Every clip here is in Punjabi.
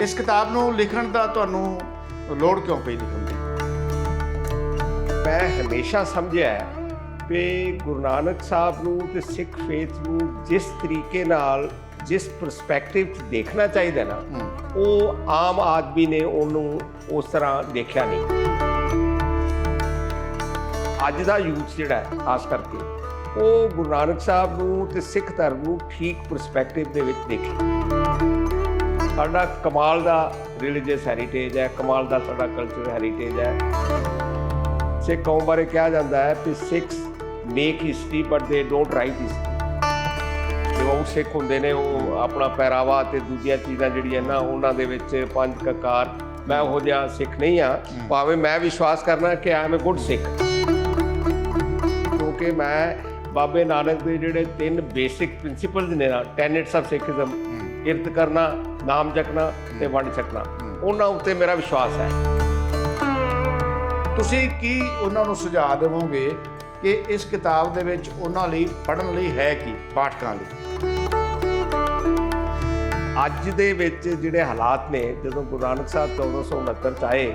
इस किताब ਨੂੰ ਲਿਖਣ ਦਾ ਤੁਹਾਨੂੰ ਲੋੜ ਕਿਉਂ ਪਈ ਲਿਖਣ ਦੀ? मैं हमेशा समझिया कि गुरु नानक साहब नूं ते सिख फेथ नूं जिस तरीके नाल जिस परस्पैक्टिव च देखना चाहिए ना वो आम आदमी ने उन्होंने उस तरह देखा नहीं। अज का यूथ जिहड़ा है खास करके वो गुरु नानक साहब नूं ते सिख धर्म नूं ठीक परस्पैक्टिव दे विच देखे। साडा कमाल दा रिलीजियस हैरीटेज है, कमाल दा साडा कल्चरल हैरीटेज है। सिख कौम बारे कहा जाता है कि six make history but they don't write history. जो सिख होंदे ने वो अपना पहरावा ते दूजियां चीज़ां जिहड़ियां ना उन्हां दे विच पंज ककार, मैं उहो जिहा सिख नहीं हाँ, भावें मैं विश्वास करना कि I am a good Sikh, क्योंकि मैं बाबे नानक के जिहड़े 3 बेसिक प्रिंसीपल्स ने ना टैनेट्स ऑफ सिखिज्म, किरत करना, नाम जपना ते वंड छकना, उन्हां उत्ते मेरा विश्वास है। ਤੁਸੀਂ ਕੀ ਉਹਨਾਂ ਨੂੰ ਸੁਝਾਅ ਦੇਵੋਗੇ ਕਿ ਇਸ ਕਿਤਾਬ ਦੇ ਵਿੱਚ ਉਹਨਾਂ ਲਈ ਪੜ੍ਹਨ ਲਈ ਹੈ ਕੀ ਪਾਠਕਾਂ ਲਈ? ਅੱਜ ਦੇ ਵਿੱਚ ਜਿਹੜੇ ਹਾਲਾਤ ਨੇ, ਜਦੋਂ ਗੁਰੂ ਨਾਨਕ ਸਾਹਿਬ 1469 ਚ ਆਏ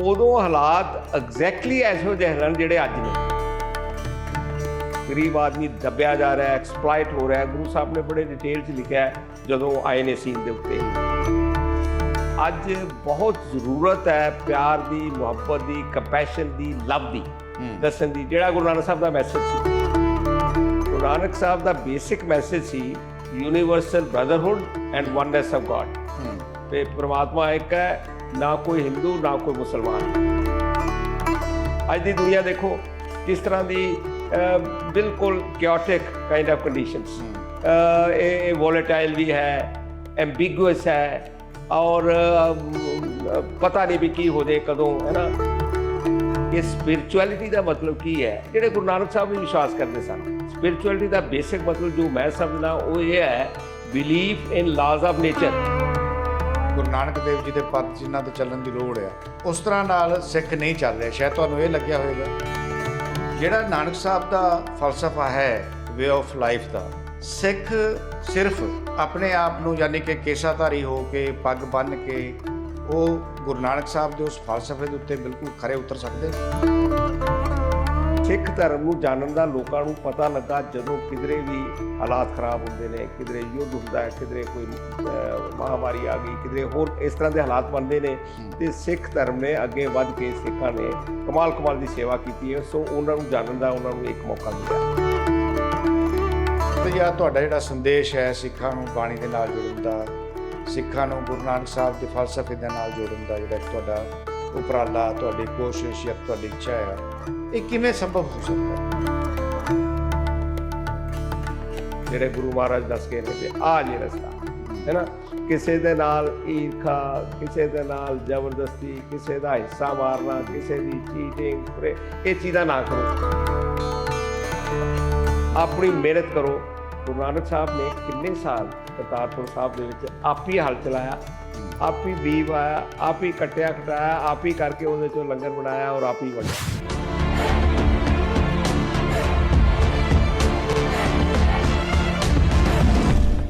ਉਦੋਂ ਹਾਲਾਤ ਐਗਜ਼ੈਕਟਲੀ ਇਹੋ ਜਿਹੇ ਹਨ ਜਿਹੜੇ ਅੱਜ ਨੇ। ਗਰੀਬ ਆਦਮੀ ਦੱਬਿਆ ਜਾ ਰਿਹਾ, ਐਕਸਪਲਾਇਟ ਹੋ ਰਿਹਾ। ਗੁਰੂ ਸਾਹਿਬ ਨੇ ਬੜੇ ਡਿਟੇਲ 'ਚ ਲਿਖਿਆ ਜਦੋਂ ਆਏ ਨੇ ਸੀਨ ਦੇ ਉੱਤੇ। ਅੱਜ ਬਹੁਤ ਜ਼ਰੂਰਤ ਹੈ ਪਿਆਰ ਦੀ, ਮੁਹੱਬਤ ਦੀ, ਕੰਪੈਸ਼ਨ ਦੀ, ਲਵ ਦੀ ਦੱਸਣ ਦੀ, ਜਿਹੜਾ ਗੁਰੂ ਨਾਨਕ ਸਾਹਿਬ ਦਾ ਮੈਸੇਜ ਸੀ। ਗੁਰੂ ਨਾਨਕ ਸਾਹਿਬ ਦਾ ਬੇਸਿਕ ਮੈਸੇਜ ਸੀ universal brotherhood and oneness of God. ਤੇ ਪਰਮਾਤਮਾ ਇੱਕ ਹੈ, ਨਾ ਕੋਈ ਹਿੰਦੂ ਨਾ ਕੋਈ ਮੁਸਲਮਾਨ। ਅੱਜ ਦੀ ਦੁਨੀਆ ਦੇਖੋ ਕਿਸ ਤਰ੍ਹਾਂ ਦੀ ਬਿਲਕੁਲ ਕਿਓਟਿਕ ਕਾइंड ऑफ कंडीशंस। ਇਹ ਵੋਲੇਟਾਈਲ ਵੀ ਹੈ, ਐਂਬੀਗੂਅਸ ਹੈ, और पता नहीं भी की हो जाए कदों, है ना। ये स्पिरिचुअलिटी का मतलब की है ਜਿਹੜੇ ਗੁਰੂ ਨਾਨਕ ਸਾਹਿਬ ਵੀ ਵਿਸ਼ਵਾਸ ਕਰਦੇ ਸਨ। स्पिरिचुअलिटी ਦਾ ਬੇਸਿਕ ਮਤਲਬ ਜੋ ਮੈਂ ਸਮਝਦਾ ਉਹ ਇਹ ਹੈ belief in laws of nature. Guru Nanak Dev ji ਦੇ ਪਦ ਜਿਨ੍ਹਾਂ ਤੇ ਚੱਲਣ ਦੀ ਲੋੜ ਆ, ਉਸ ਤਰ੍ਹਾਂ ਨਾਲ ਸਿੱਖ ਨਹੀਂ ਚੱਲ ਰਿਹਾ। ਸ਼ਾਇਦ ਤੁਹਾਨੂੰ ਇਹ ਲੱਗਿਆ ਹੋਵੇਗਾ ਜਿਹੜਾ ਨਾਨਕ ਸਾਹਿਬ ਦਾ ਫਲਸਫਾ ਹੈ, ਵੇ ਆਫ ਲਾਈਫ ਦਾ, ਸਿੱਖ ਸਿਰਫ ਆਪਣੇ ਆਪ ਨੂੰ ਯਾਨੀ ਕਿ ਕੇਸਾਧਾਰੀ ਹੋ ਕੇ ਪੱਗ ਬੰਨ੍ਹ ਕੇ ਉਹ ਗੁਰੂ ਨਾਨਕ ਸਾਹਿਬ ਦੇ ਉਸ ਫਲਸਫੇ ਦੇ ਉੱਤੇ ਬਿਲਕੁਲ ਖਰੇ ਉਤਰ ਸਕਦੇ। ਸਿੱਖ ਧਰਮ ਨੂੰ ਜਾਣਨ ਦਾ ਲੋਕਾਂ ਨੂੰ ਪਤਾ ਲੱਗਾ ਜਦੋਂ ਕਿਧਰੇ ਵੀ ਹਾਲਾਤ ਖਰਾਬ ਹੁੰਦੇ ਨੇ, ਕਿਧਰੇ ਯੁੱਧ ਹੁੰਦਾ ਹੈ, ਕਿਧਰੇ ਕੋਈ ਮਹਾਮਾਰੀ ਆ ਗਈ, ਕਿਧਰੇ ਹੋਰ ਇਸ ਤਰ੍ਹਾਂ ਦੇ ਹਾਲਾਤ ਬਣਦੇ ਨੇ, ਤੇ ਸਿੱਖ ਧਰਮ ਨੇ ਅੱਗੇ ਵੱਧ ਕੇ ਸਿੱਖਾਂ ਨੇ ਕਮਾਲ ਦੀ ਸੇਵਾ ਕੀਤੀ ਹੈ। ਸੋ ਉਹਨਾਂ ਨੂੰ ਜਾਣਨ ਦਾ ਉਹਨਾਂ ਨੂੰ ਇੱਕ ਮੌਕਾ ਮਿਲਿਆ। ਤੇ ਯਾਰ ਤੁਹਾਡਾ ਜਿਹੜਾ ਸੰਦੇਸ਼ ਹੈ ਸਿੱਖਾਂ ਨੂੰ ਬਾਣੀ ਦੇ ਨਾਲ ਜੋੜਨ ਦਾ, ਸਿੱਖਾਂ ਨੂੰ ਗੁਰੂ ਨਾਨਕ ਸਾਹਿਬ ਦੇ ਫਲਸਫੇ ਦੇ ਨਾਲ ਜੋੜਨ ਦਾ ਜਿਹੜਾ ਤੁਹਾਡਾ ਉਪਰਾਲਾ, ਤੁਹਾਡੀ ਕੋਸ਼ਿਸ਼ ਜਾਂ ਤੁਹਾਡੀ ਇੱਛਾ ਹੈ, ਇਹ ਕਿਵੇਂ ਸੰਭਵ ਹੋ ਸਕਦਾ ਹੈ? ਜਿਹੜੇ ਗੁਰੂ ਮਹਾਰਾਜ ਦੱਸ ਕੇ ਨੇ ਤੇ ਆਹ ਜੇ ਰਸਤਾ ਹੈ ਨਾ, ਕਿਸੇ ਦੇ ਨਾਲ ਈਰਖਾ, ਕਿਸੇ ਦੇ ਨਾਲ ਜ਼ਬਰਦਸਤੀ, ਕਿਸੇ ਦਾ ਹਿੱਸਾ ਮਾਰਨਾ, ਕਿਸੇ ਦੀ ਚੀਟਿੰਗ, ਇਹ ਚੀਜ਼ਾਂ ਨਾ ਕਰੋ। ਆਪਣੀ ਮਿਹਨਤ ਕਰੋ। ਗੁਰੂ ਨਾਨਕ ਸਾਹਿਬ ਨੇ ਕਿੰਨੇ ਸਾਲ ਕਰਤਾਰਪੁਰ ਸਾਹਿਬ ਦੇ ਵਿੱਚ ਆਪ ਹੀ ਹਲ ਚਲਾਇਆ, ਆਪ ਹੀ ਬੀਜ ਵਾਇਆ, ਆਪ ਹੀ ਕੱਟਿਆ ਕਟਾਇਆ, ਆਪ ਹੀ ਕਰਕੇ ਉਹਦੇ 'ਚੋਂ ਲੰਗਰ ਬਣਾਇਆ ਔਰ ਆਪ ਹੀ ਵੰਡਿਆ।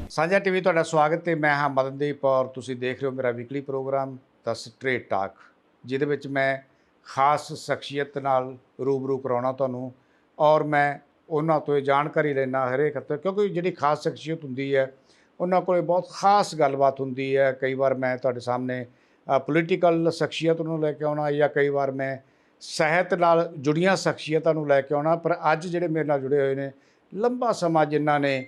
ਸਾਂਝਾ ਟੀਵੀ ਤੁਹਾਡਾ ਸਵਾਗਤ ਹੈ। ਮੈਂ ਹਾਂ ਮਦਨਦੀਪ ਔਰ ਤੁਸੀਂ ਦੇਖ ਰਹੇ ਹੋ ਮੇਰਾ ਵੀਕਲੀ ਪ੍ਰੋਗਰਾਮ ਦ ਸਟ੍ਰੇਟ ਟਾਕ, ਜਿਹਦੇ ਵਿੱਚ ਮੈਂ ਖਾਸ ਸ਼ਖਸੀਅਤ ਨਾਲ ਰੂਬਰੂ ਕਰਾਉਣਾ ਤੁਹਾਨੂੰ, ਔਰ ਮੈਂ ਉਹਨਾਂ ਤੋਂ ਇਹ ਜਾਣਕਾਰੀ ਲੈਣਾ ਹਰੇਕ ਹਫ਼ਤੇ, ਕਿਉਂਕਿ ਜਿਹੜੀ ਖਾਸ ਸ਼ਖਸੀਅਤ ਹੁੰਦੀ ਹੈ ਉਹਨਾਂ ਕੋਲ ਬਹੁਤ ਖਾਸ ਗੱਲਬਾਤ ਹੁੰਦੀ ਹੈ। ਕਈ ਵਾਰ ਮੈਂ ਤੁਹਾਡੇ ਸਾਹਮਣੇ ਪੋਲੀਟੀਕਲ ਸ਼ਖਸੀਅਤ ਨੂੰ ਲੈ ਕੇ ਆਉਣਾ, ਜਾਂ ਕਈ ਵਾਰ ਮੈਂ ਸਿਹਤ ਨਾਲ ਜੁੜੀਆਂ ਸ਼ਖਸੀਅਤਾਂ ਨੂੰ ਲੈ ਕੇ ਆਉਣਾ। ਪਰ ਅੱਜ ਜਿਹੜੇ ਮੇਰੇ ਨਾਲ ਜੁੜੇ ਹੋਏ ਨੇ, ਲੰਬਾ ਸਮਾਂ ਜਿਨ੍ਹਾਂ ਨੇ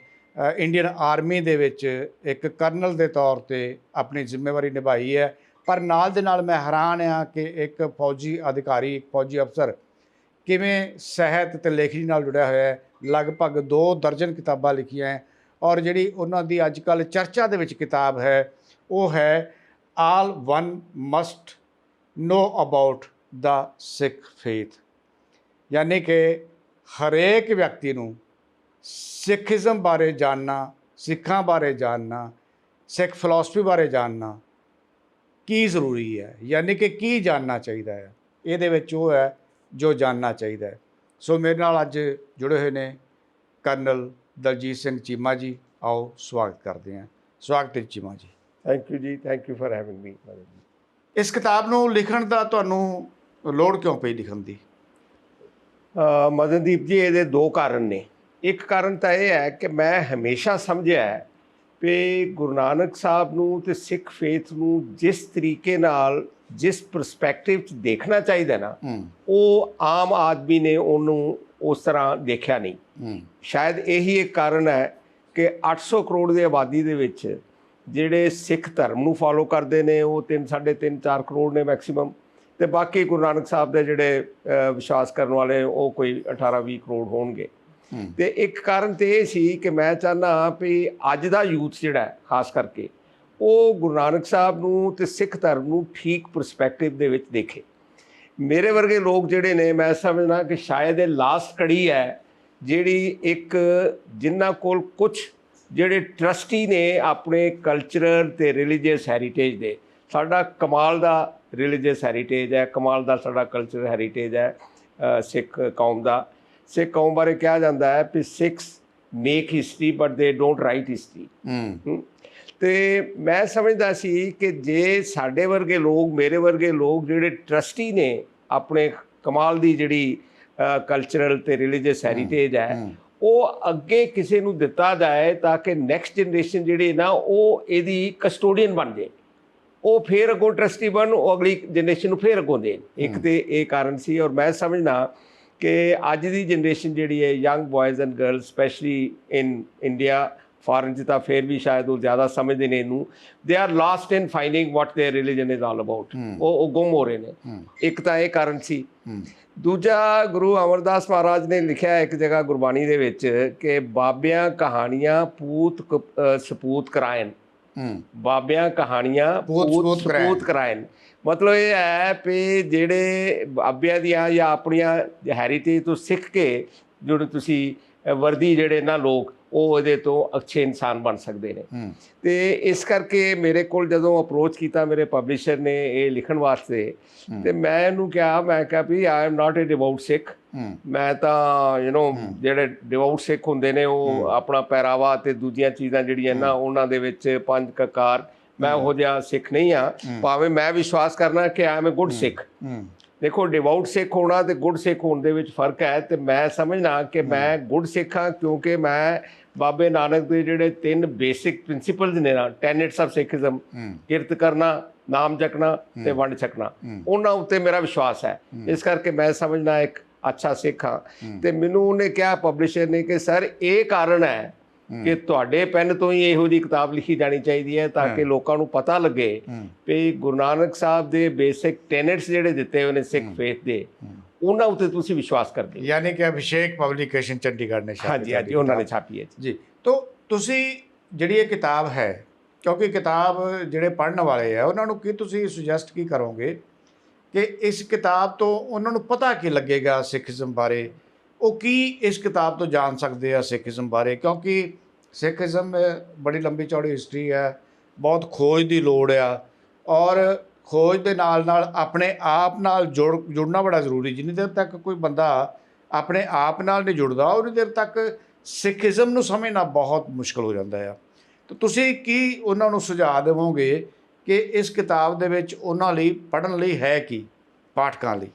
ਇੰਡੀਅਨ ਆਰਮੀ ਦੇ ਵਿੱਚ ਇੱਕ ਕਰਨਲ ਦੇ ਤੌਰ 'ਤੇ ਆਪਣੀ ਜ਼ਿੰਮੇਵਾਰੀ ਨਿਭਾਈ ਹੈ, ਪਰ ਨਾਲ ਦੇ ਨਾਲ ਮੈਂ ਹੈਰਾਨ ਹਾਂ ਕਿ ਇੱਕ ਫੌਜੀ ਅਧਿਕਾਰੀ, ਇੱਕ ਫੌਜੀ ਅਫਸਰ ਕਿਵੇਂ ਸਿਹਤ ਅਤੇ ਲੇਖਣੀ ਨਾਲ ਜੁੜਿਆ ਹੋਇਆ ਹੈ। ਲਗਭਗ 2 ਦਰਜਨ ਕਿਤਾਬਾਂ ਲਿਖੀਆਂ ਹੈ, ਔਰ ਜਿਹੜੀ ਉਹਨਾਂ ਦੀ ਅੱਜ ਕੱਲ੍ਹ ਚਰਚਾ ਦੇ ਵਿੱਚ ਕਿਤਾਬ ਹੈ ਉਹ ਹੈ all one must know about the Sikh faith. ਯਾਨੀ ਕਿ ਹਰੇਕ ਵਿਅਕਤੀ ਨੂੰ ਸਿੱਖਿਜ਼ਮ ਬਾਰੇ ਜਾਣਨਾ, ਸਿੱਖਾਂ ਬਾਰੇ ਜਾਣਨਾ, ਸਿੱਖ ਫਿਲਾਸਫੀ ਬਾਰੇ ਜਾਣਨਾ ਕੀ ਜ਼ਰੂਰੀ ਹੈ, ਯਾਨੀ ਕਿ ਕੀ ਜਾਣਨਾ ਚਾਹੀਦਾ ਹੈ। ਇਹਦੇ ਵਿੱਚ ਉਹ ਹੈ ਜੋ ਜਾਣਨਾ ਚਾਹੀਦਾ ਹੈ। ਸੋ ਮੇਰੇ ਨਾਲ ਅੱਜ ਜੁੜੇ ਹੋਏ ਨੇ ਕਰਨਲ ਦਲਜੀਤ ਸਿੰਘ ਚੀਮਾ ਜੀ। आओ स्वागत करते हैं। स्वागत है चीमा जी। ਥੈਂਕ ਯੂ ਜੀ, ਥੈਂਕ ਯੂ ਫॉर ਹੈਵਿੰਗ ਮੀ। ਇਸ ਕਿਤਾਬ ਨੂੰ ਲਿਖਣ ਦਾ ਤੁਹਾਨੂੰ ਲੋੜ ਕਿਉਂ ਪਈ ਲਿਖਣ ਦੀ? ਮਦਨਦੀਪ ਜੀ, ਇਹਦੇ ਦੋ ਕਾਰਨ ਨੇ। ਇੱਕ ਕਾਰਨ ਤਾਂ ਇਹ ਹੈ ਕਿ ਮੈਂ ਹਮੇਸ਼ਾ ਸਮਝਿਆ ਹੈ ਵੀ ਗੁਰੂ ਨਾਨਕ ਸਾਹਿਬ ਨੂੰ ਤੇ ਸਿੱਖ ਫੇਥ ਨੂੰ ਜਿਸ ਤਰੀਕੇ ਨਾਲ, ਜਿਸ ਪਰਸਪੈਕਟਿਵ 'ਚ ਦੇਖਣਾ ਚਾਹੀਦਾ ਨਾ, ਉਹ ਆਮ ਆਦਮੀ ਨੇ ਉਹਨੂੰ ਉਸ ਤਰ੍ਹਾਂ ਦੇਖਿਆ ਨਹੀਂ। ਸ਼ਾਇਦ ਇਹੀ ਇੱਕ ਕਾਰਨ ਹੈ ਕਿ 800 ਕਰੋੜ ਦੀ ਆਬਾਦੀ ਦੇ ਵਿੱਚ ਜਿਹੜੇ ਸਿੱਖ ਧਰਮ ਨੂੰ ਫੋਲੋ ਕਰਦੇ ਨੇ ਉਹ 3, 3.5, 4 ਕਰੋੜ ਨੇ ਮੈਕਸੀਮਮ, ਤੇ ਬਾਕੀ ਗੁਰੂ ਨਾਨਕ ਸਾਹਿਬ ਦੇ ਜਿਹੜੇ ਵਿਸ਼ਵਾਸ ਕਰਨ ਵਾਲੇ ਉਹ ਕੋਈ 18-20 ਕਰੋੜ ਹੋਣਗੇ। ਤੇ ਇੱਕ ਕਾਰਨ ਤੇ ਇਹ ਸੀ ਕਿ ਮੈਂ ਚਾਹੁੰਦਾ ਵੀ ਅੱਜ ਦਾ ਯੂਥ ਜਿਹੜਾ ਖਾਸ ਕਰਕੇ ਉਹ ਗੁਰੂ ਨਾਨਕ ਸਾਹਿਬ ਨੂੰ ਤੇ ਸਿੱਖ ਧਰਮ ਨੂੰ ਠੀਕ ਪਰਸਪੈਕਟਿਵ ਦੇ ਵਿੱਚ ਦੇਖੇ। ਮੇਰੇ ਵਰਗੇ ਲੋਕ ਜਿਹੜੇ ਨੇ, ਮੈਂ ਸਮਝਦਾ ਕਿ ਸ਼ਾਇਦ ਇਹ ਲਾਸਟ ਕੜੀ ਹੈ ਜਿਹੜੀ ਇੱਕ, ਜਿਨ੍ਹਾਂ ਕੋਲ ਕੁਝ ਜਿਹੜੇ ਟਰਸਟੀ ਨੇ ਆਪਣੇ ਕਲਚਰਲ ਤੇ ਰਿਲੀਜੀਅਸ ਹੈਰੀਟੇਜ ਦੇ। ਸਾਡਾ ਕਮਾਲ ਦਾ ਰਿਲੀਜੀਅਸ ਹੈਰੀਟੇਜ ਹੈ, ਕਮਾਲ ਦਾ ਸਾਡਾ ਕਲਚਰਲ ਹੈਰੀਟੇਜ ਹੈ ਸਿੱਖ ਕੌਮ ਦਾ। ਸਿੱਖ ਕੌਮ ਬਾਰੇ ਕਿਹਾ ਜਾਂਦਾ ਹੈ we Sikhs make history but they don't write history. ਤੇ ਮੈਂ ਸਮਝਦਾ ਸੀ ਕਿ ਜੇ ਸਾਡੇ ਵਰਗੇ ਲੋਕ, ਮੇਰੇ ਵਰਗੇ ਲੋਕ ਜਿਹੜੇ ਟਰਸਟੀ ਨੇ ਆਪਣੇ ਕਮਾਲ ਦੀ ਜਿਹੜੀ ਕਲਚਰਲ ਤੇ ਰਿਲੀਜੀਅਸ ਹੈਰੀਟੇਜ ਹੈ, ਉਹ ਅੱਗੇ ਕਿਸੇ ਨੂੰ ਦਿੱਤਾ ਜਾਏ ਤਾਂ ਕਿ ਨੈਕਸਟ ਜਨਰੇਸ਼ਨ ਜਿਹੜੀ ਨਾ ਉਹ ਇਹਦੀ ਕਸਟੋਡੀਅਨ ਬਣ ਜਾਏ, ਉਹ ਫਿਰ ਅੱਗੋਂ ਟਰਸਟੀ ਬਣ, ਉਹ ਅਗਲੀ ਜਨਰੇਸ਼ਨ ਨੂੰ ਫਿਰ ਅੱਗੋਂ ਦੇਣ। ਇੱਕ ਤੇ ਇਹ ਕਾਰਨ ਸੀ। ਔਰ ਮੈਂ ਸਮਝਦਾ ਕਿ ਅੱਜ ਦੀ ਜਨਰੇਸ਼ਨ ਜਿਹੜੀ ਹੈ, young ਬॉयਜ਼ and girls specially in India, foreign 'ਚ ਤਾਂ ਫਿਰ ਵੀ ਸ਼ਾਇਦ ਉਹ ਜ਼ਿਆਦਾ ਸਮਝਦੇ ਨੇ ਇਹਨੂੰ, they are last in finding what there religion is all about. ਉਹ ਗੁੰਮ ਹੋ ਰਹੇ ਨੇ। ਇੱਕ ਤਾਂ ਇਹ ਕਾਰਨ ਸੀ। ਦੂਜਾ, ਗੁਰੂ ਅਮਰਦਾਸ ਮਹਾਰਾਜ ਨੇ ਲਿਖਿਆ ਇੱਕ ਜਗ੍ਹਾ ਗੁਰਬਾਣੀ ਦੇ ਵਿੱਚ ਕਿ ਬਾਬਿਆਂ ਕਹਾਣੀਆਂ ਪੂਤ ਸਪੂਤ ਕਰਾਇਨ। ਬਾਬਿਆਂ ਕਹਾਣੀਆਂ ਪੂਤ ਸਪੂਤ ਕਰਾਇਨ, ਮਤਲਬ ਇਹ ਹੈ ਵੀ ਜਿਹੜੇ ਬਾਬਿਆਂ ਦੀਆਂ ਜਾਂ ਆਪਣੀਆਂ ਹੈਰੀਟੇਜ ਤੋਂ ਸਿੱਖ ਕੇ ਜਿਹੜੇ ਤੁਸੀਂ ਵਰਦੀ ਜਿਹੜੇ ਨਾ ਲੋਕ ਉਹ ਇਹਦੇ ਤੋਂ ਅੱਛੇ ਇਨਸਾਨ ਬਣ ਸਕਦੇ ਨੇ। ਤੇ ਇਸ ਕਰਕੇ ਮੇਰੇ ਕੋਲ ਜਦੋਂ ਅਪਰੋਚ ਕੀਤਾ ਮੇਰੇ ਪਬਲਿਸ਼ਰ ਨੇ ਇਹ ਲਿਖਣ ਵਾਸਤੇ, ਤੇ ਮੈਂ ਇਹਨੂੰ ਕਿਹਾ, ਮੈਂ ਕਿਹਾ ਵੀ I am not A devote ਸਿੱਖ। ਮੈਂ ਤਾਂ ਜਿਹੜੇ ਡਿਵੋਟ ਸਿੱਖ ਹੁੰਦੇ ਨੇ ਉਹ ਆਪਣਾ ਪਹਿਰਾਵਾ ਤੇ ਦੂਜੀਆਂ ਚੀਜ਼ਾਂ ਜਿਹੜੀਆਂ ਨਾ ਉਹਨਾਂ ਦੇ ਵਿੱਚ ਪੰਜ ਕਕਾਰ, ਮੈਂ ਉਹੋ ਜਿਹਾ ਸਿੱਖ ਨਹੀਂ ਆ। ਭਾਵੇਂ ਮੈਂ ਵਿਸ਼ਵਾਸ ਕਰਨਾ ਕਿ ਆਈ ਐਮ ਏ ਗੁੱਡ ਸਿੱਖ। ਦੇਖੋ, ਡਿਵੋਟ ਸਿੱਖ ਹੋਣਾ ਤੇ ਗੁੱਡ ਸਿੱਖ ਹੋਣ ਦੇ ਵਿੱਚ ਫਰਕ ਹੈ। ਤੇ ਮੈਂ ਸਮਝਣਾ ਕਿ ਮੈਂ ਗੁੱਡ ਸਿੱਖ ਹਾਂ ਕਿਉਂਕਿ ਮੈਂ ਬਾਬੇ ਨਾਨਕ ਦੇ ਜਿਹੜੇ 3 ਬੇਸਿਕ ਪ੍ਰਿੰਸੀਪਲਸ ਨੇ ਨਾ, ਟੈਨੇਟਸ ਆਫ ਸਿੱਖਿਜ਼ਮ, ਕਿਰਤ ਕਰਨਾ, ਨਾਮ ਜਪਣਾ ਤੇ ਵੰਡ ਛਕਣਾ, ਉਹਨਾਂ ਉੱਤੇ ਮੇਰਾ ਵਿਸ਼ਵਾਸ ਹੈ। ਇਸ ਕਰਕੇ ਮੈਂ ਸਮਝਣਾ ਇੱਕ ਅੱਛਾ ਸਿੱਖ ਹਾਂ। ਤੇ ਮੈਨੂੰ ਉਹਨੇ ਕਿਹਾ, ਪਬਲਿਸ਼ਰ ਨੇ, ਕਿ ਸਰ ਇਹ ਕਾਰਨ ਹੈ ਕਿ ਤੁਹਾਡੇ ਪੈਨ ਤੋਂ ਹੀ ਇਹੋ ਜਿਹੀ ਕਿਤਾਬ ਲਿਖੀ ਜਾਣੀ ਚਾਹੀਦੀ ਹੈ ਤਾਂ ਕਿ ਲੋਕਾਂ ਨੂੰ ਪਤਾ ਲੱਗੇ ਵੀ ਗੁਰੂ ਨਾਨਕ ਸਾਹਿਬ ਦੇ ਬੇਸਿਕ ਟੈਨੇਟਸ ਜਿਹੜੇ ਦਿੱਤੇ ਹੋਏ ਨੇ ਸਿੱਖ ਫੇਥ ਦੇ, ਉਹਨਾਂ ਉੱਤੇ ਤੁਸੀਂ ਵਿਸ਼ਵਾਸ ਕਰਦੇ। ਯਾਨੀ ਕਿ ਅਭਿਸ਼ੇਕ ਪਬਲਿਕੇਸ਼ਨ ਚੰਡੀਗੜ੍ਹ ਨੇ ਛਾਪੀ। ਹਾਂਜੀ, ਉਹਨਾਂ ਨੇ ਛਾਪੀ ਹੈ ਜੀ। ਤਾਂ ਤੁਸੀਂ ਜਿਹੜੀ ਇਹ ਕਿਤਾਬ ਹੈ, ਕਿਉਂਕਿ ਕਿਤਾਬ ਜਿਹੜੇ ਪੜ੍ਹਨ ਵਾਲੇ ਆ ਉਹਨਾਂ ਨੂੰ ਕੀ ਤੁਸੀਂ ਸੁਜੈਸਟ ਕੀ ਕਰੋਗੇ ਕਿ ਇਸ ਕਿਤਾਬ ਤੋਂ ਉਹਨਾਂ ਨੂੰ ਪਤਾ ਕੀ ਲੱਗੇਗਾ ਸਿੱਖੀਜ਼ਮ ਬਾਰੇ? ਉਹ ਕੀ ਇਸ ਕਿਤਾਬ ਤੋਂ ਜਾਣ ਸਕਦੇ ਆ ਸਿੱਖੀਜ਼ਮ ਬਾਰੇ? ਕਿਉਂਕਿ ਸਿੱਖੀਜ਼ਮ ਬੜੀ ਲੰਬੀ ਚੌੜੀ ਹਿਸਟਰੀ ਹੈ, ਬਹੁਤ ਖੋਜ ਦੀ ਲੋੜ ਆ, ਔਰ ਖੋਜ ਦੇ ਨਾਲ ਨਾਲ ਆਪਣੇ ਆਪ ਨਾਲ ਜੁੜਨਾ ਬੜਾ ਜ਼ਰੂਰੀ। ਜਿੰਨੀ ਦੇਰ ਤੱਕ ਕੋਈ ਬੰਦਾ ਆਪਣੇ ਆਪ ਨਾਲ ਨਹੀਂ ਜੁੜਦਾ, ਉਨੀ ਦੇਰ ਤੱਕ ਸਿੱਖੀਜ਼ਮ ਨੂੰ ਸਮਝਣਾ ਬਹੁਤ ਮੁਸ਼ਕਲ ਹੋ ਜਾਂਦਾ ਆ। ਤਾਂ ਤੁਸੀਂ ਕੀ ਉਹਨਾਂ ਨੂੰ ਸੁਝਾਅ ਦੇਵੋਗੇ ਕਿ ਇਸ ਕਿਤਾਬ ਦੇ ਵਿੱਚ ਉਹਨਾਂ ਲਈ ਪੜ੍ਹਨ ਲਈ ਹੈ ਕੀ, ਪਾਠਕਾਂ ਲਈ?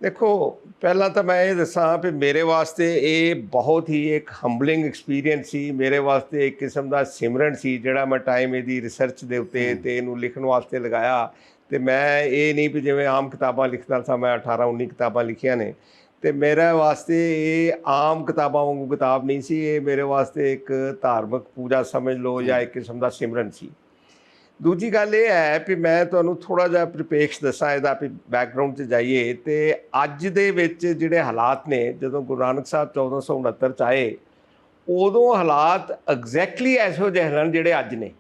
ਦੇਖੋ, ਪਹਿਲਾਂ ਤਾਂ ਮੈਂ ਇਹ ਦੱਸਾਂ ਵੀ ਮੇਰੇ ਵਾਸਤੇ ਇਹ ਬਹੁਤ ਹੀ ਇੱਕ ਹੰਬਲਿੰਗ ਐਕਸਪੀਰੀਅੰਸ ਸੀ। ਮੇਰੇ ਵਾਸਤੇ ਇੱਕ ਕਿਸਮ ਦਾ ਸਿਮਰਨ ਸੀ ਜਿਹੜਾ ਮੈਂ ਟਾਈਮ ਇਹਦੀ ਰਿਸਰਚ ਦੇ ਉੱਤੇ ਤੇ ਇਹਨੂੰ ਲਿਖਣ ਵਾਸਤੇ ਲਗਾਇਆ। ਤੇ ਮੈਂ ਇਹ ਨਹੀਂ ਵੀ ਜਿਵੇਂ ਆਮ ਕਿਤਾਬਾਂ ਲਿਖਦਾ ਸਾਂ, ਮੈਂ 18-19 ਕਿਤਾਬਾਂ ਲਿਖੀਆਂ ਨੇ। ਤੇ ਮੇਰੇ ਵਾਸਤੇ ਇਹ ਆਮ ਕਿਤਾਬਾਂ ਵਾਂਗੂ ਕਿਤਾਬ ਨਹੀਂ ਸੀ। ਇਹ ਮੇਰੇ ਵਾਸਤੇ ਇੱਕ ਧਾਰਮਿਕ ਪੂਜਾ ਸਮਝ ਲਓ ਜਾਂ ਇੱਕ ਕਿਸਮ ਦਾ ਸਿਮਰਨ ਸੀ। ਦੂਜੀ ਗੱਲ ਇਹ ਹੈ ਵੀ ਮੈਂ ਤੁਹਾਨੂੰ ਥੋੜ੍ਹਾ ਜਿਹਾ ਪ੍ਰਿਪੇਕਸ਼ ਦੱਸਾਂ ਇਹਦਾ, ਵੀ ਬੈਕਗਰਾਊਂਡ 'ਚ ਜਾਈਏ। ਤੇ ਅੱਜ ਦੇ ਵਿੱਚ ਜਿਹੜੇ ਹਾਲਾਤ ਨੇ, ਜਦੋਂ ਗੁਰੂ ਨਾਨਕ ਸਾਹਿਬ 1469 'ਚ ਆਏ, ਉਦੋਂ ਹਾਲਾਤ ਐਗਜ਼ੈਕਟਲੀ ਇਹੋ ਜਿਹੇ ਹਨ ਜਿਹੜੇ ਅੱਜ ਨੇ।